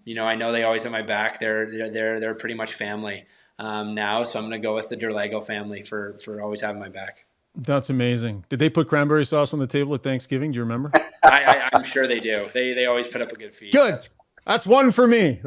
you know, I know they always have my back. They're pretty much family now. So I'm going to go with the Derlago family for always having my back.
That's amazing. Did they put cranberry sauce on the table at Thanksgiving? Do you remember?
I'm sure they do. They always put up a good feed.
Good. That's one for me.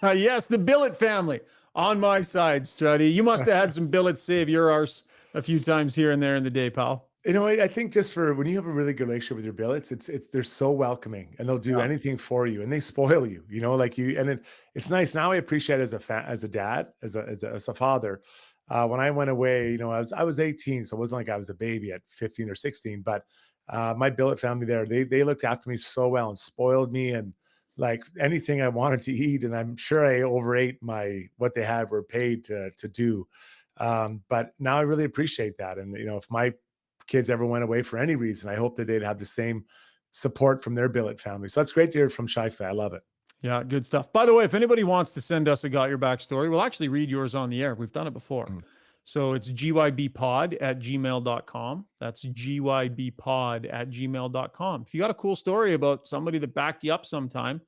Yes, the Billet family on my side, Struddy. You must have had some billets save your arse a few times here and there in the day, pal.
You know, I think just for when you have a really good relationship with your billets, they're so welcoming and they'll do anything for you and they spoil you, you know, like you, and it's nice. Now I appreciate it as a dad, as a father. When I went away, you know, I was 18, so it wasn't like I was a baby at 15 or 16, but my billet family there, they looked after me so well and spoiled me and like anything I wanted to eat. And I'm sure I overate what they had were paid to do. But now I really appreciate that. And, you know, if my kids ever went away for any reason, I hope that they'd have the same support from their billet family. So that's great to hear from Scheifele. I love it.
Yeah, good stuff. By the way, if anybody wants to send us a Got Your Back story, we'll actually read yours on the air. We've done it before. So it's gybpod@gmail.com. That's gybpod@gmail.com. If you got a cool story about somebody that backed you up sometime,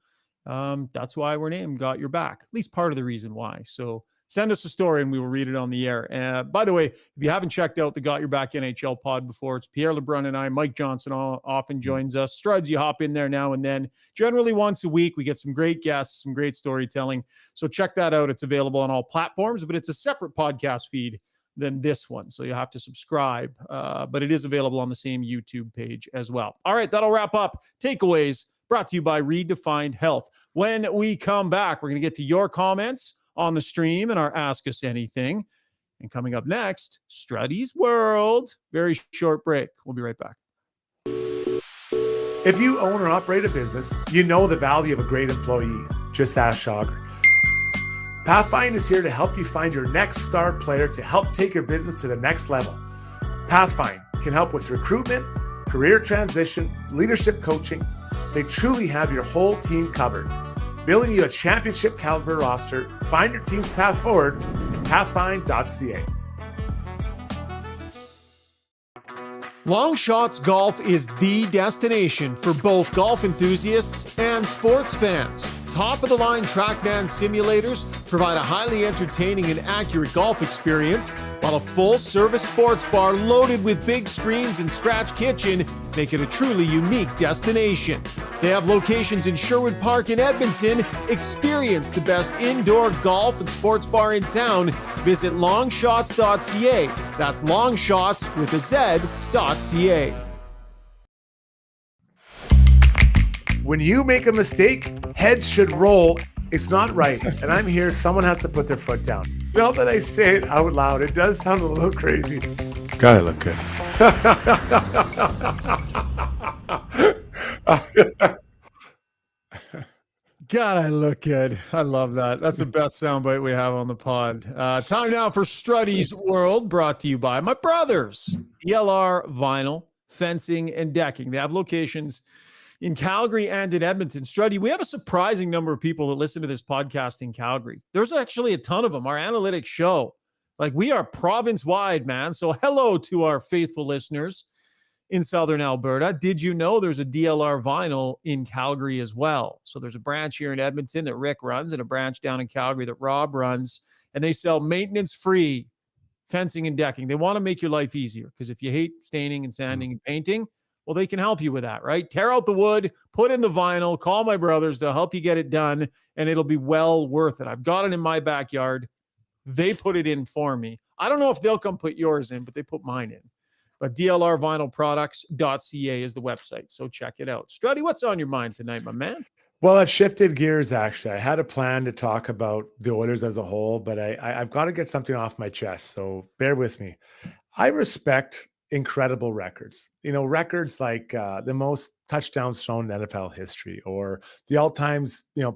that's why we're named Got Your Back. At least part of the reason why. So send us a story and we will read it on the air. By the way, if you haven't checked out the Got Your Back NHL pod before, it's Pierre LeBrun and I. Mike Johnson often joins us. Struds, you hop in there now and then. Generally once a week, we get some great guests, some great storytelling. So check that out. It's available on all platforms, but it's a separate podcast feed than this one. So you have to subscribe, but it is available on the same YouTube page as well. All right, that'll wrap up Takeaways, brought to you by Redefined Health. When we come back, we're going to get to your comments on the stream and our Ask Us Anything. And coming up next, Struddy's World. Very short break. We'll be right back.
If you own or operate a business, you know the value of a great employee. Just ask Schauger. Pathfind is here to help you find your next star player to help take your business to the next level. Pathfind can help with recruitment, career transition, leadership coaching. They truly have your whole team covered. Building you a championship caliber roster. Find your team's path forward at pathfind.ca.
Long Shots Golf is the destination for both golf enthusiasts and sports fans. Top-of-the-line TrackMan simulators provide a highly entertaining and accurate golf experience, while a full-service sports bar loaded with big screens and scratch kitchen make it a truly unique destination. They have locations in Sherwood Park and Edmonton. Experience the best indoor golf and sports bar in town. Visit longshots.ca. That's longshots with a Z.ca.
When you make a mistake, heads should roll. It's not right. And I'm here. Someone has to put their foot down. Now that I say it out loud, it does sound a little crazy. God, I look good.
God, I look good. I love that. That's the best soundbite we have on the pod. Time now for Struddy's World, brought to you by my brothers, ELR Vinyl, Fencing, and Decking. They have locations in Calgary and in Edmonton. Struddy, we have a surprising number of people that listen to this podcast in Calgary. There's actually a ton of them. Our analytics show, like, we are province-wide, man. So hello to our faithful listeners in Southern Alberta. Did you know there's a DLR Vinyl in Calgary as well? So there's a branch here in Edmonton that Rick runs and a branch down in Calgary that Rob runs, and they sell maintenance-free fencing and decking. They want to make your life easier, because if you hate staining and sanding and painting, well, they can help you with that, right? Tear out the wood, put in the vinyl, call my brothers. They'll help you get it done, and it'll be well worth it. I've got it in my backyard. They put it in for me. I don't know if they'll come put yours in, but they put mine in. But dlrvinylproducts.ca is the website, so check it out. Struddy, what's on your mind tonight, my man?
Well, I've shifted gears, actually. I had a plan to talk about the Oilers as a whole, but I've got to get something off my chest, so bear with me. I respect incredible records. You know, records like the most touchdowns thrown in NFL history, or the all-time,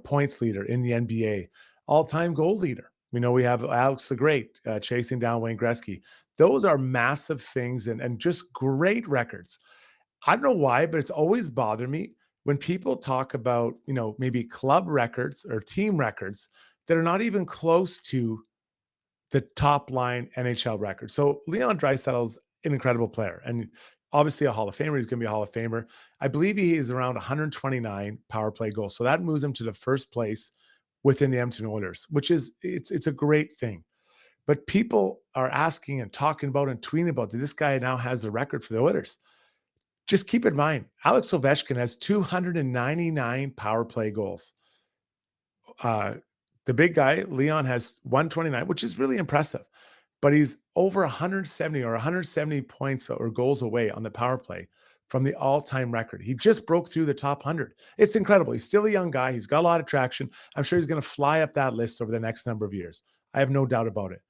points leader in the NBA, all-time goal leader. We know we have Alex the Great chasing down Wayne Gretzky. Those are massive things and just great records. I don't know why, but it's always bothered me when people talk about, maybe club records or team records that are not even close to the top line NHL record. So Leon Draisaitl's an incredible player and obviously a Hall of Famer. He's going to be a Hall of Famer. I believe he is around 129 power play goals. So that moves him to the first place within the Edmonton Oilers, which is, it's a great thing. But people are asking and talking about and tweeting about that this guy now has the record for the Oilers. Just keep in mind, Alex Ovechkin has 299 power play goals. The big guy, Leon, has 129, which is really impressive. But he's over 170 points or goals away on the power play from the all-time record. He just broke through the top 100. It's incredible. He's still a young guy. He's got a lot of traction. I'm sure he's going to fly up that list over the next number of years. I have no doubt about it.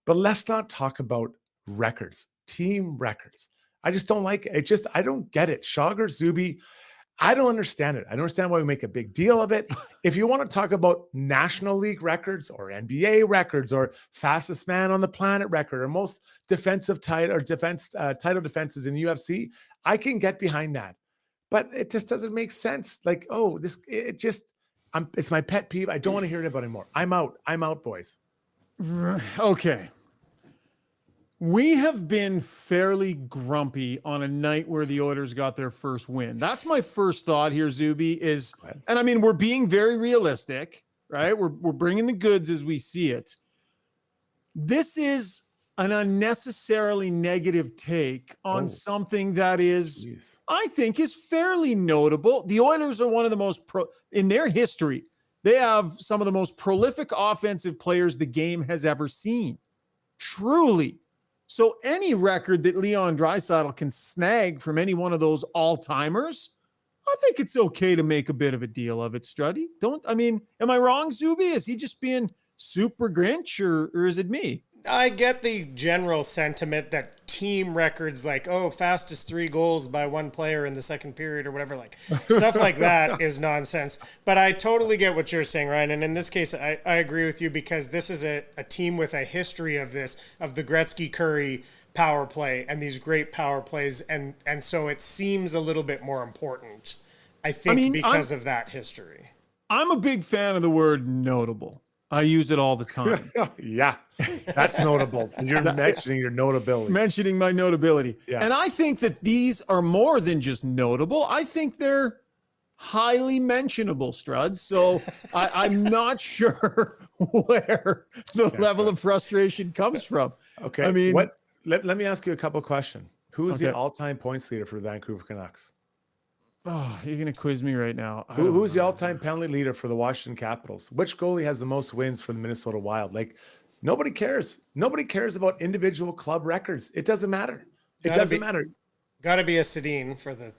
But let's not talk about records, team records. I just don't like it. I don't get it. Schauger, Zuby, I don't understand it. I don't understand why we make a big deal of it. If you want to talk about National League records or NBA records or fastest man on the planet record or most defensive title defenses in UFC, I can get behind that. But it just doesn't make sense. Like, it's my pet peeve. I don't want to hear it about it anymore. I'm out, boys.
Okay. We have been fairly grumpy on a night where the Oilers got their first win. That's my first thought here, Zuby, and I mean, we're being very realistic, right? We're bringing the goods as we see it. This is an unnecessarily negative take on something that is, I think, is fairly notable. The Oilers are one of the most in their history. They have some of the most prolific offensive players the game has ever seen. Truly. So any record that Leon Draisaitl can snag from any one of those all-timers, I think it's okay to make a bit of a deal of it, Struddy. Am I wrong, Zuby? Is he just being super Grinch, or is it me?
I get the general sentiment that team records like, fastest 3 goals by one player in the second period or whatever, like stuff like that is nonsense. But I totally get what you're saying, Ryan. And in this case, I agree with you because this is a team with a history of the Gretzky-Curry power play and these great power plays. And so it seems a little bit more important, I think, because of that history.
I'm a big fan of the word notable. I use it all the time.
Yeah, that's notable. You're mentioning your notability.
Mentioning my notability. Yeah. And I think that these are more than just notable. I think they're highly mentionable, Struds. So I'm not sure where the level of frustration comes from.
Okay. Let me ask you a couple of questions. Who is the all-time points leader for the Vancouver Canucks?
Oh, you're going to quiz me right now.
Who's the all-time penalty leader for the Washington Capitals? Which goalie has the most wins for the Minnesota Wild? Like, nobody cares. Nobody cares about individual club records. It doesn't matter. It doesn't matter.
Got to be a Sedin for the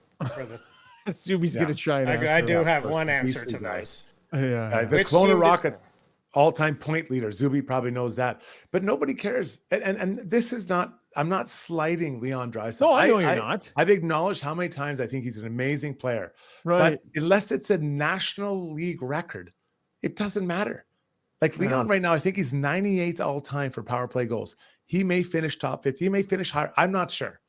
Zuby's going to try and answer
I do
that.
have one answer
beastly
to
guy.
those.
Yeah.
The
Which
Kelowna
team did-
Rockets, all-time point leader. Zuby probably knows that, but nobody cares. And this is not. I'm not slighting Leon Draisaitl.
No, I know you're not.
I've acknowledged how many times I think he's an amazing player.
Right.
But unless it's a National League record, it doesn't matter. Like Leon right now, I think he's 98th all-time for power play goals. He may finish top 50. He may finish higher. I'm not sure.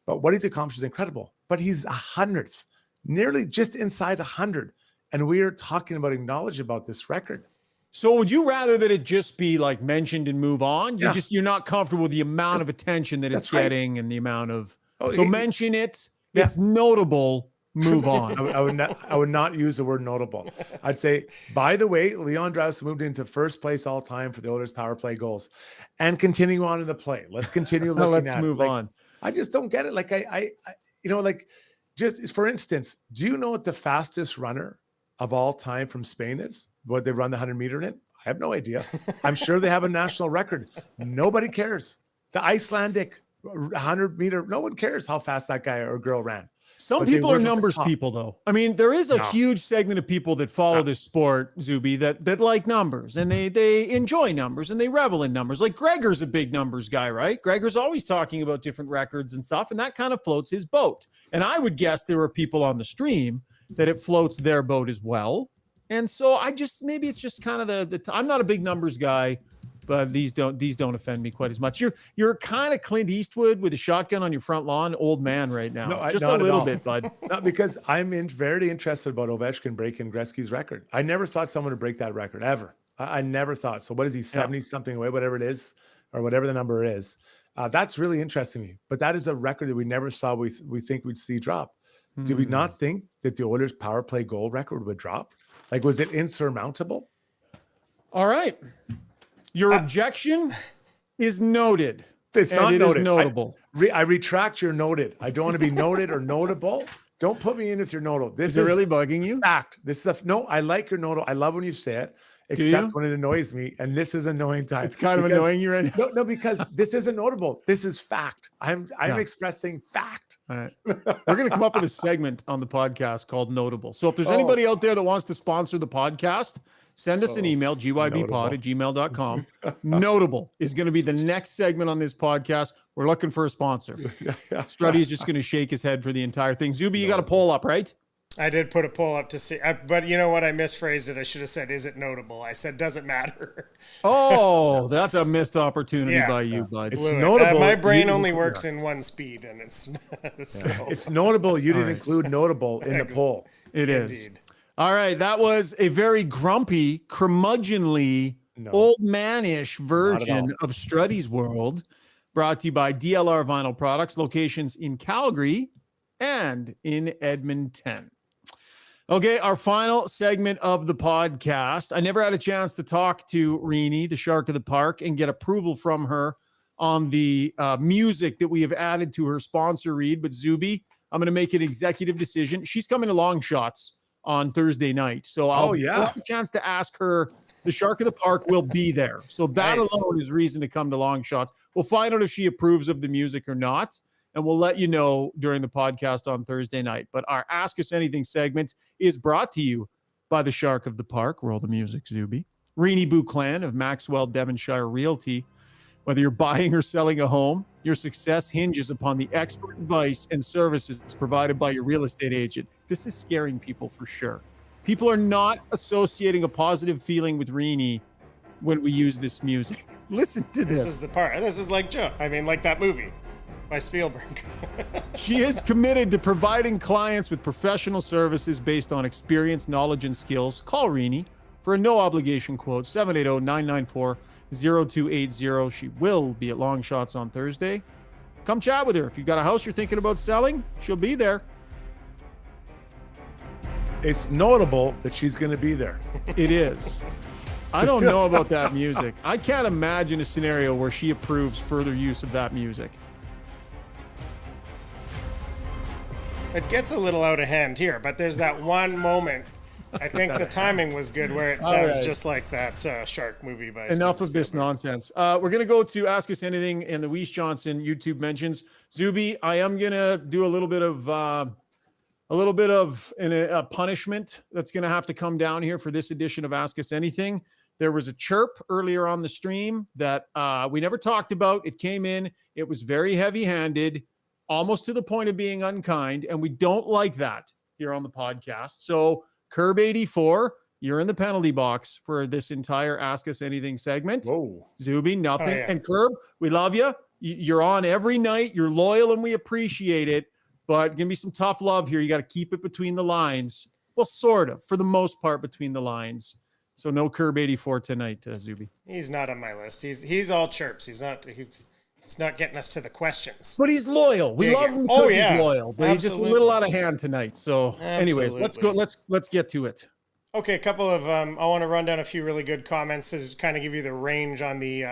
But what he's accomplished is incredible. But he's 100th, nearly just inside 100. And we are talking about acknowledging about this record.
So would you rather that it just be like mentioned and move on?
Yeah.
You're not comfortable with the amount of attention that it's
That's right.
getting and the amount of
Oh,
so
he-
mention it.
Yeah.
It's notable. Move on.
I would not use the word notable. I'd say, by the way, Leon Draisaitl moved into first place all time for the Oilers power play goals, and continue on in the play. Let's continue looking
Let's
at.
move
Like,
on.
I just don't get it. Like I, like just for instance, do you know what the fastest runner of all time from Spain is? What they run the 100-meter in? I have no idea. I'm sure they have a national record. Nobody cares. The Icelandic 100-meter, no one cares how fast that guy or girl ran.
Some
But they
people are
weren't at the
numbers
top.
people, though. I mean, there is a
No.
huge segment of people that follow this sport, Zuby, that like numbers and they enjoy numbers and they revel in numbers. Like Gregor's a big numbers guy, right? Gregor's always talking about different records and stuff, and that kind of floats his boat. And I would guess there are people on the stream that it floats their boat as well. And so maybe it's just kind of I'm not a big numbers guy, but these don't offend me quite as much. You're kind of Clint Eastwood with a shotgun on your front lawn, old man right now.
No,
Just a
not at
little
all.
bit, bud.
Not because I'm very interested about Ovechkin breaking Gretzky's record. I never thought someone would break that record ever. I never thought. So what is he, 70 something away, whatever it is, or whatever the number is? That's really interesting to me. But that is a record that we never saw. We think we'd see drop. Did we not think that the Oilers' power play goal record would drop? Like, was it insurmountable?
All right. Your objection is noted.
It's
and
not
it is
noted.
notable.
I retract your noted. I don't want to be noted or notable. Don't put me in with your notable. This
Is it really bugging you?
fact. This stuff. No, I like your notable. I love when you say it,
you?
except when it annoys me. And this is annoying time.
It's kind of
Because-
annoying you right now.
No, because this isn't notable. This is fact. I'm expressing fact.
All right. We're going to come up with a segment on the podcast called Notable. So if there's
Oh.
anybody out there that wants to sponsor the podcast, send us an email, gybpod@gmail.com. Notable is going to be the next segment on this podcast. We're looking for a sponsor. Struddy is just going to shake his head for the entire thing. Zuby, you got a poll up, right?
I did put a poll up to see, but you know what? I misphrased it. I should have said, "Is it notable?" I said, "Doesn't matter."
Oh, that's a missed opportunity
Yeah.
by you, bud.
It's
Fluid.
notable.
My brain
You-
only works in one speed, and it's so,
It's notable. You didn't include notable in the poll.
It is.
indeed.
All right. That was a very grumpy, curmudgeonly, old manish version of Struddy's World, brought to you by DLR Vinyl Products, locations in Calgary and in Edmonton. Okay, our final segment of the podcast. I never had a chance to talk to Rini, the Shark of the Park, and get approval from her on the music that we have added to her sponsor read. But Zuby, I'm going to make an executive decision. She's coming to Long Shots on Thursday night. So I'll have a chance to ask her. The Shark of the Park will be there. So that alone is reason to come to Long Shots. We'll find out if she approves of the music or not. And we'll let you know during the podcast on Thursday night. But our Ask Us Anything segment is brought to you by the Shark of the Park, World of Music, Zuby. Rini Buclan of Maxwell Devonshire Realty. Whether you're buying or selling a home, your success hinges upon the expert advice and services provided by your real estate agent. This is scaring people for sure. People are not associating a positive feeling with Rini when we use this music. Listen to this.
This is the part. This is like Joe. I mean, like that movie by Spielberg.
She is committed to providing clients with professional services based on experience, knowledge, and skills. Call Rini for a no-obligation quote, 780-994-0280. She will be at Long Shots on Thursday. Come chat with her. If you've got a house you're thinking about selling, she'll be there.
It's notable that she's going to be there.
It is. I don't know about that music. I can't imagine a scenario where she approves further use of that music.
It gets a little out of hand here, but there's that one moment. I think the timing was good where it sounds
right.
just like that shark movie by
Enough
Steven
of this
Spielberg.
nonsense. We're going to go to Ask Us Anything and the Weiss Johnson YouTube mentions. Zuby, I am going to do a little bit of a little bit of a punishment that's going to have to come down here for this edition of Ask Us Anything. There was a chirp earlier on the stream that we never talked about. It came in. It was very heavy-handed, almost to the point of being unkind, and we don't like that here on the podcast. So, Curb84, you're in the penalty box for this entire Ask Us Anything segment.
Whoa.
Zuby, nothing.
Oh, yeah.
And Curb, we love you. You're on every night. You're loyal, and we appreciate it. But give me some tough love here. You got to keep it between the lines. Well, sort of, for the most part, between the lines. So no Curb84 tonight, Zuby.
He's not on my list. He's all chirps. He's not getting us to the questions.
But he's loyal. We love him because he's loyal. But he's just a little out of hand tonight. So, anyways, let's go. Let's get to it.
Okay, a couple of I want to run down a few really good comments to kind of give you the range on the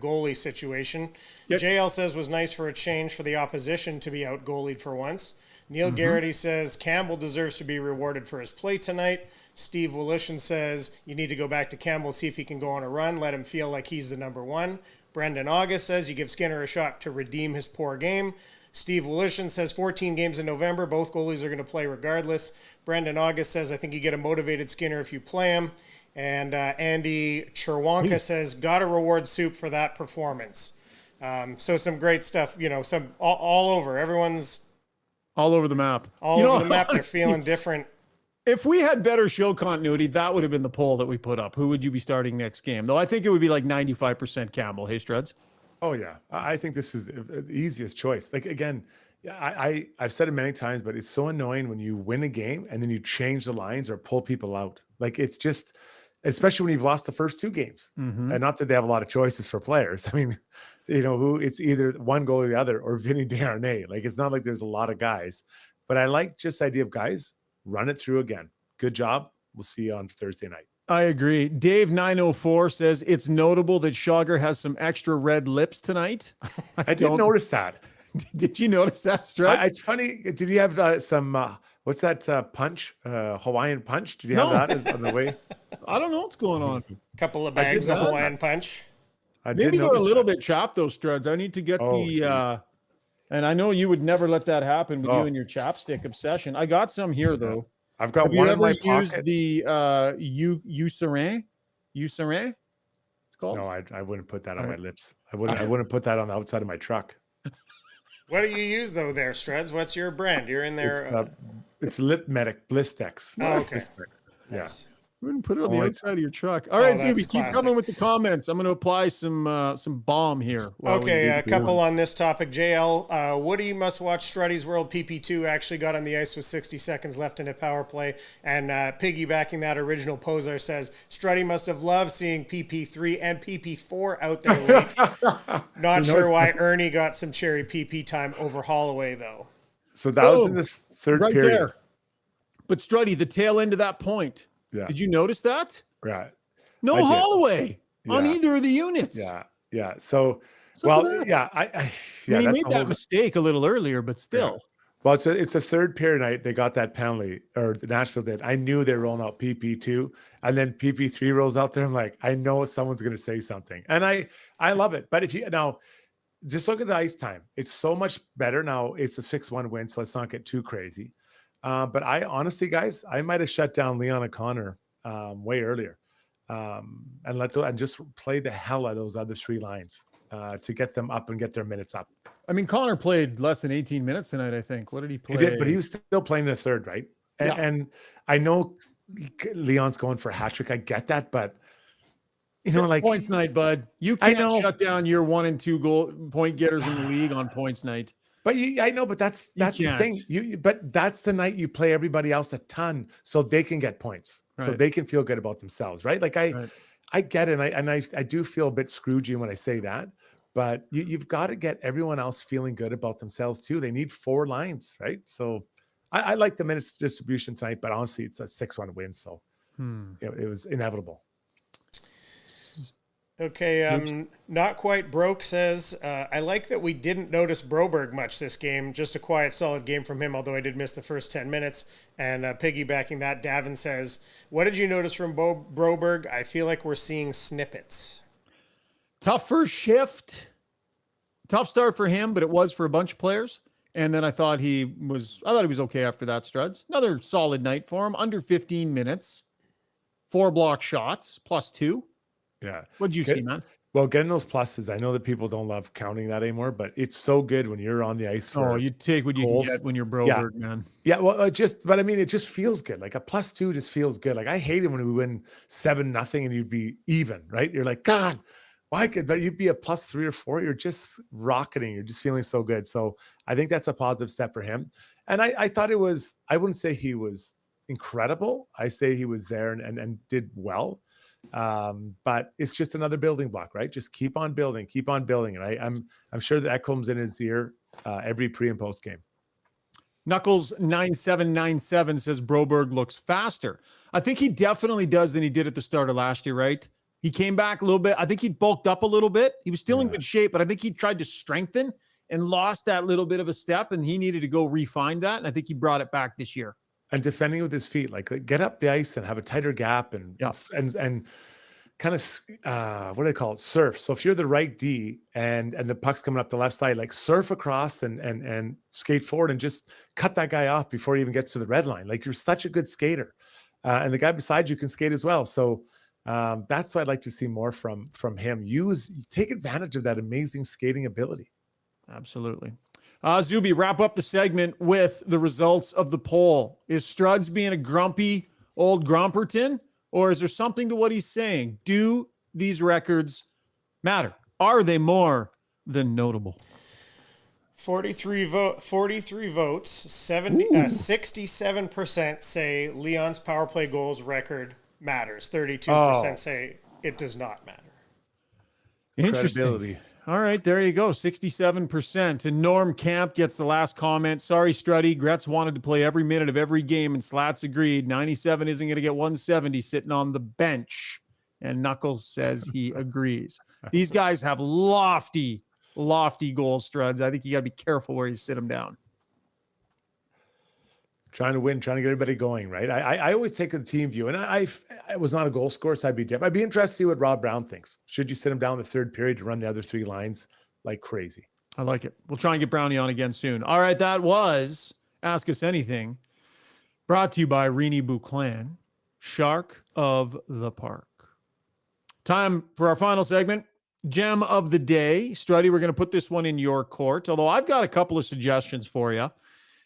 goalie situation.
Yep.
JL says was nice for a change for the opposition to be out goalied for once. Neil Garrity says Campbell deserves to be rewarded for his play tonight. Steve Willishin says you need to go back to Campbell, see if he can go on a run, let him feel like he's the number one. Brendan August says you give Skinner a shot to redeem his poor game. Steve Willishin says 14 games in November, both goalies are going to play regardless. Brendan August says I think you get a motivated Skinner if you play him. And Andy Cherwonka says got to reward Soup for that performance. So some great stuff, some all over. Everyone's
all over the map.
All over the map. They're feeling different.
If we had better show continuity, that would have been the poll that we put up. Who would you be starting next game? Though I think it would be like 95% Campbell. Hey, Struds?
Oh, yeah. I think this is the easiest choice. Like, again, I've said it many times, but it's so annoying when you win a game and then you change the lines or pull people out. Like, it's just, especially when you've lost the first two games. And not that they have a lot of choices for players. I mean, it's either one goal or the other or Vinny Desharnais. Like, it's not like there's a lot of guys. But I like just the idea of guys, run it through again. Good job. We'll see you on Thursday night.
I agree. Dave 904 says it's notable that Schauger has some extra red lips tonight.
I didn't notice that.
Did you notice that, Struts?
It's funny. Did you have some, what's that punch? Hawaiian punch? Did you have that on the way?
I don't know what's going on.
A couple of bags of Hawaiian punch.
Maybe they're a little bit chopped, those Struds. I need to get and I know you would never let that happen with you and your chapstick obsession. I got some here, though.
I've got one in my pocket.
Have you ever used the Eucerin? Eucerin? It's called?
No, I wouldn't put that on my lips. I wouldn't put that on the outside of my truck.
What do you use, though, there, Struds? What's your brand? You're in there.
It's Lip Medic Blistex.
Oh, okay.
Blistex.
Yes.
You wouldn't put it on the outside of your truck. All right, Zuby, keep coming with the comments. I'm going to apply some balm here.
Okay, a couple on this topic. JL, Woody must watch Struddy's World. PP2 actually got on the ice with 60 seconds left in a power play. And piggybacking that, original poser says, Struddy must have loved seeing PP3 and PP4 out there late. Not sure why Ernie got some cherry PP time over Holloway, though.
So that was in the third period.
There. But Struddy, the tail end of that point.
Yeah.
Did you notice that?
Right.
No Holloway on either of the units.
Yeah. So I
he made that mistake a little earlier, but still.
Yeah. Well, it's a third period night. They got that penalty, or the Nashville did. I knew they were rolling out PP2, and then PP3 rolls out there. I'm like, I know someone's going to say something, and I love it. But if you now just look at the ice time, it's so much better now. It's a 6-1 win, so let's not get too crazy. But I honestly, guys, I might have shut down Leon O'Connor way earlier, and just play the hell out of those other three lines to get them up and get their minutes up.
I mean, Connor played less than 18 minutes tonight, I think. What did he play?
He did, but he was still playing the third, right? And I know Leon's going for a hat trick. I get that, but it's like
points night, bud. You can't shut down your 1 and 2 point getters in the league on points night.
But I know, but that's the thing. But that's the night you play everybody else a ton, so they can get points, so they can feel good about themselves, right? Like I get it, and I do feel a bit Scroogey when I say that, but you've got to get everyone else feeling good about themselves too. They need 4 lines, right? So I like the minutes distribution tonight, but honestly, it's a 6-1 win, so it was inevitable.
Okay, Not Quite Broke says, I like that we didn't notice Broberg much this game. Just a quiet, solid game from him, although I did miss the first 10 minutes. And piggybacking that, Davin says, what did you notice from Broberg? I feel like we're seeing snippets.
Tough first shift. Tough start for him, but it was for a bunch of players. And then I thought he was okay after that, Struds. Another solid night for him, under 15 minutes, 4 block shots, +2.
Yeah.
What'd you see, man?
Well, getting those pluses, I know that people don't love counting that anymore, but it's so good when you're on the ice for
You take what you
goals.
can get when you're Broberg, man.
Yeah, well, it just feels good. Like a +2 just feels good. Like I hate it when we win 7-0 and you'd be even, right? You're like, God, why could that you'd be a +3 or 4? You're just rocketing. You're just feeling so good. So I think that's a positive step for him. And I thought it was, I wouldn't say he was incredible. I say he was there and did well. But it's just another building block, right? Just keep on building. And I'm sure that comes in his ear every pre and post game.
Knuckles 9797 says Broberg looks faster. I think he definitely does than he did at the start of last year, right? He came back a little bit. I think he bulked up a little bit. He was still in good shape, but I think he tried to strengthen and lost that little bit of a step, and he needed to go refine that. And I think he brought it back this year.
And defending with his feet, like get up the ice and have a tighter gap and kind of what do they call it? Surf. So if you're the right D and the puck's coming up the left side, like surf across and skate forward and just cut that guy off before he even gets to the red line. Like you're such a good skater, and the guy beside you can skate as well. So that's what I'd like to see more from him. Take advantage of that amazing skating ability.
Absolutely. Zuby, wrap up the segment with the results of the poll. Is Struds being a grumpy old Grumperton, or is there something to what he's saying? Do these records matter? Are they more than notable?
43 votes, 67% say Leon's power play goals record matters. 32% say it does not matter.
Interesting. All right, there you go, 67%. And Norm Camp gets the last comment. Sorry, Struddy. Gretz wanted to play every minute of every game, and Slats agreed. 97 isn't going to get 170 sitting on the bench. And Knuckles says he agrees. These guys have lofty goal, Struds. I think you got to be careful where you sit them down.
Trying to win, trying to get everybody going, right? I always take a team view, and I was not a goal scorer, so I'd be different. I'd be interested to see what Rob Brown thinks. Should you sit him down in the third period to run the other 3 lines like crazy?
I like it. We'll try and get Brownie on again soon. All right, that was Ask Us Anything, brought to you by Rini Bouclan, Shark of the Park. Time for our final segment, Gem of the Day. Struddy, we're going to put this one in your court, although I've got a couple of suggestions for you.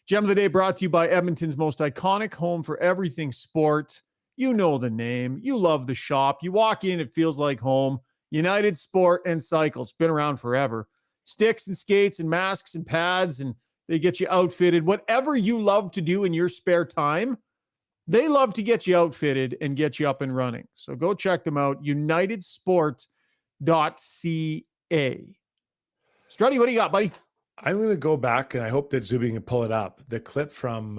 Gem of the Day brought to you by Edmonton's most iconic home for everything sport. You know the name. You love the shop. You walk in, it feels like home. United Sport and Cycle. It's been around forever. Sticks and skates and masks and pads, and they get you outfitted. Whatever you love to do in your spare time, they love to get you outfitted and get you up and running. So go check them out, unitedsport.ca. Struddy, what do you got, buddy?
I'm going to go back, and I hope that Zuby can pull it up. The clip from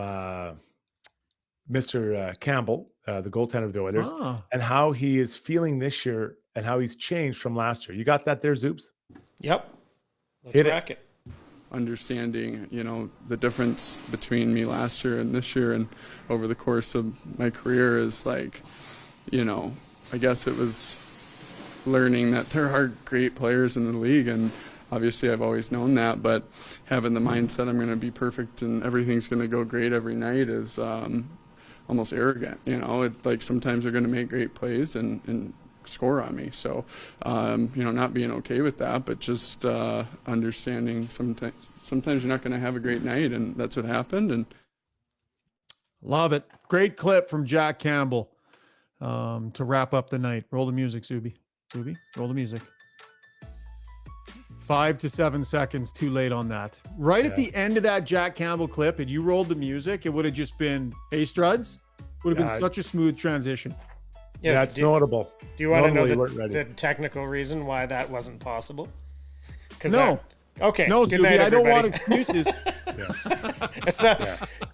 Mr. Campbell, the goaltender of the Oilers, and how he is feeling this year and how he's changed from last year. You got that there, Zoobs?
Yep. Let's rack it.
Understanding, the difference between me last year and this year and over the course of my career is like, I guess it was learning that there are great players in the league, and obviously I've always known that, but having the mindset I'm going to be perfect and everything's going to go great every night is almost arrogant. Like sometimes they're going to make great plays and score on me. So, not being okay with that, but just understanding sometimes you're not going to have a great night, and that's what happened. And
love it. Great clip from Jack Campbell to wrap up the night. Roll the music, Zuby. Zuby, roll the music. 5 to 7 seconds too late on that. Right at the end of that Jack Campbell clip, had you rolled the music, it would have just been, hey, Struds. Would have been such a smooth transition.
Yeah, it's notable.
Do you want to know the technical reason why that wasn't possible?
No.
Okay.
No,
good
Zuby,
night,
I don't want
everybody.
excuses.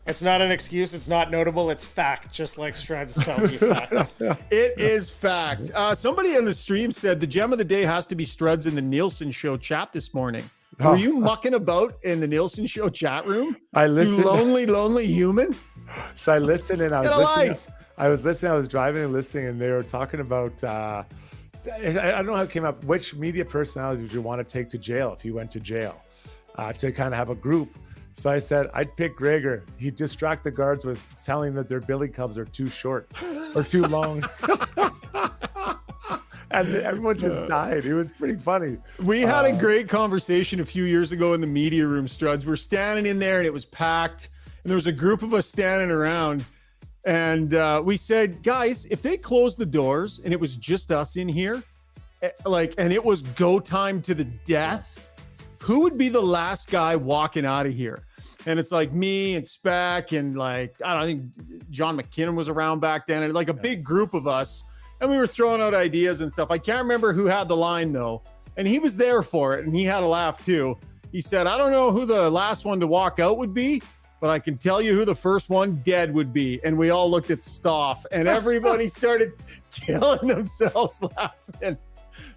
It's not an excuse. It's not notable. It's fact, just like Struds tells you facts.
It is fact. Somebody on the stream said the gem of the day has to be Struds in the Nielsen Show chat this morning. Were you mucking about in the Nielsen Show chat room?
I listened.
You lonely human.
So I listened, and I was listening. I was driving and listening, and they were talking about. I don't know how it came up. Which media personalities would you want to take to jail if you went to jail? To kind of have a group. So I said, I'd pick Gregor. He'd distract the guards with telling that their billy clubs are too short or too long. And everyone just died. It was pretty funny.
We had a great conversation a few years ago in the media room, Struds. We're standing in there and it was packed. And there was a group of us standing around. And we said, guys, if they closed the doors and it was just us in here, and it was go time to the death, who would be the last guy walking out of here? And it's like me and Speck and I think John McKinnon was around back then, and like a big group of us. And we were throwing out ideas and stuff. I can't remember who had the line though. And he was there for it and he had a laugh too. He said, I don't know who the last one to walk out would be, but I can tell you who the first one dead would be. And we all looked at Stoff and everybody started killing themselves laughing.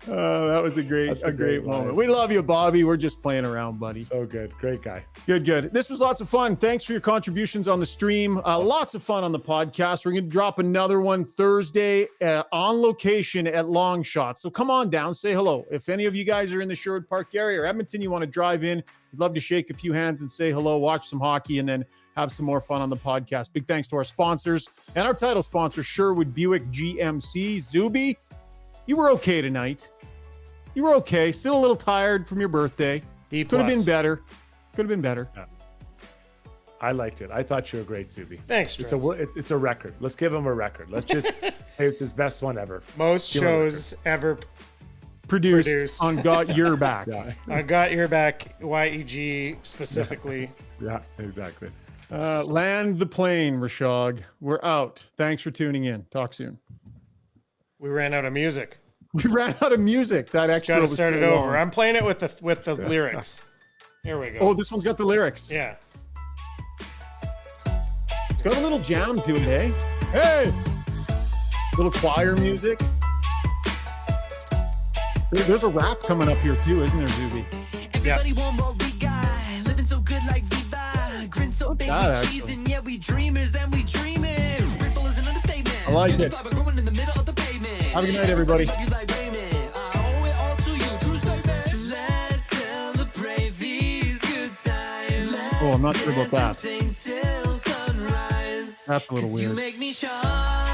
That was a great moment. We love you, Bobby. We're just playing around, buddy.
So good. Great guy.
Good. This was lots of fun. Thanks for your contributions on the stream. Lots of fun on the podcast. We're going to drop another one Thursday on location at Long Shot. So come on down, say hello. If any of you guys are in the Sherwood Park area or Edmonton, you want to drive in, we'd love to shake a few hands and say hello, watch some hockey, and then have some more fun on the podcast. Big thanks to our sponsors and our title sponsor, Sherwood Buick GMC. Zuby, you were okay tonight. You were okay. Still a little tired from your birthday.
B+.
Could have been better. Yeah.
I liked it. I thought you were great, Zuby.
Thanks,
It's a record. Let's give him a record. Let's just say it's his best one ever.
Most shows ever
produced on Got Your Back.
Yeah.
On Got Your Back, YEG specifically.
Yeah, exactly.
Land the plane, Rishaug. We're out. Thanks for tuning in. Talk soon.
We ran out of music.
We ran out of music. That extra
Gotta
was
start
so
it over.
long.
I'm playing it with the lyrics. Here we go.
Oh, this one's got the lyrics.
Yeah.
It's got a little jam to it, eh? Hey! Little choir music. There's a rap coming up here too, isn't there, Zuby?
Everybody want what we got. Living so good like Viva. Grin so big
that,
we cheesing. Yeah, we dreamers and we dreaming. Ripple is an understatement.
I like it.
Growing in the middle of the pavement.
Have a good night, everybody.
Love you like Raymond. I owe it all to you. True statement. Let's celebrate these good times.
Oh, I'm not sure about that.
Sing till sunrise.
That's a little weird.
You make me shine.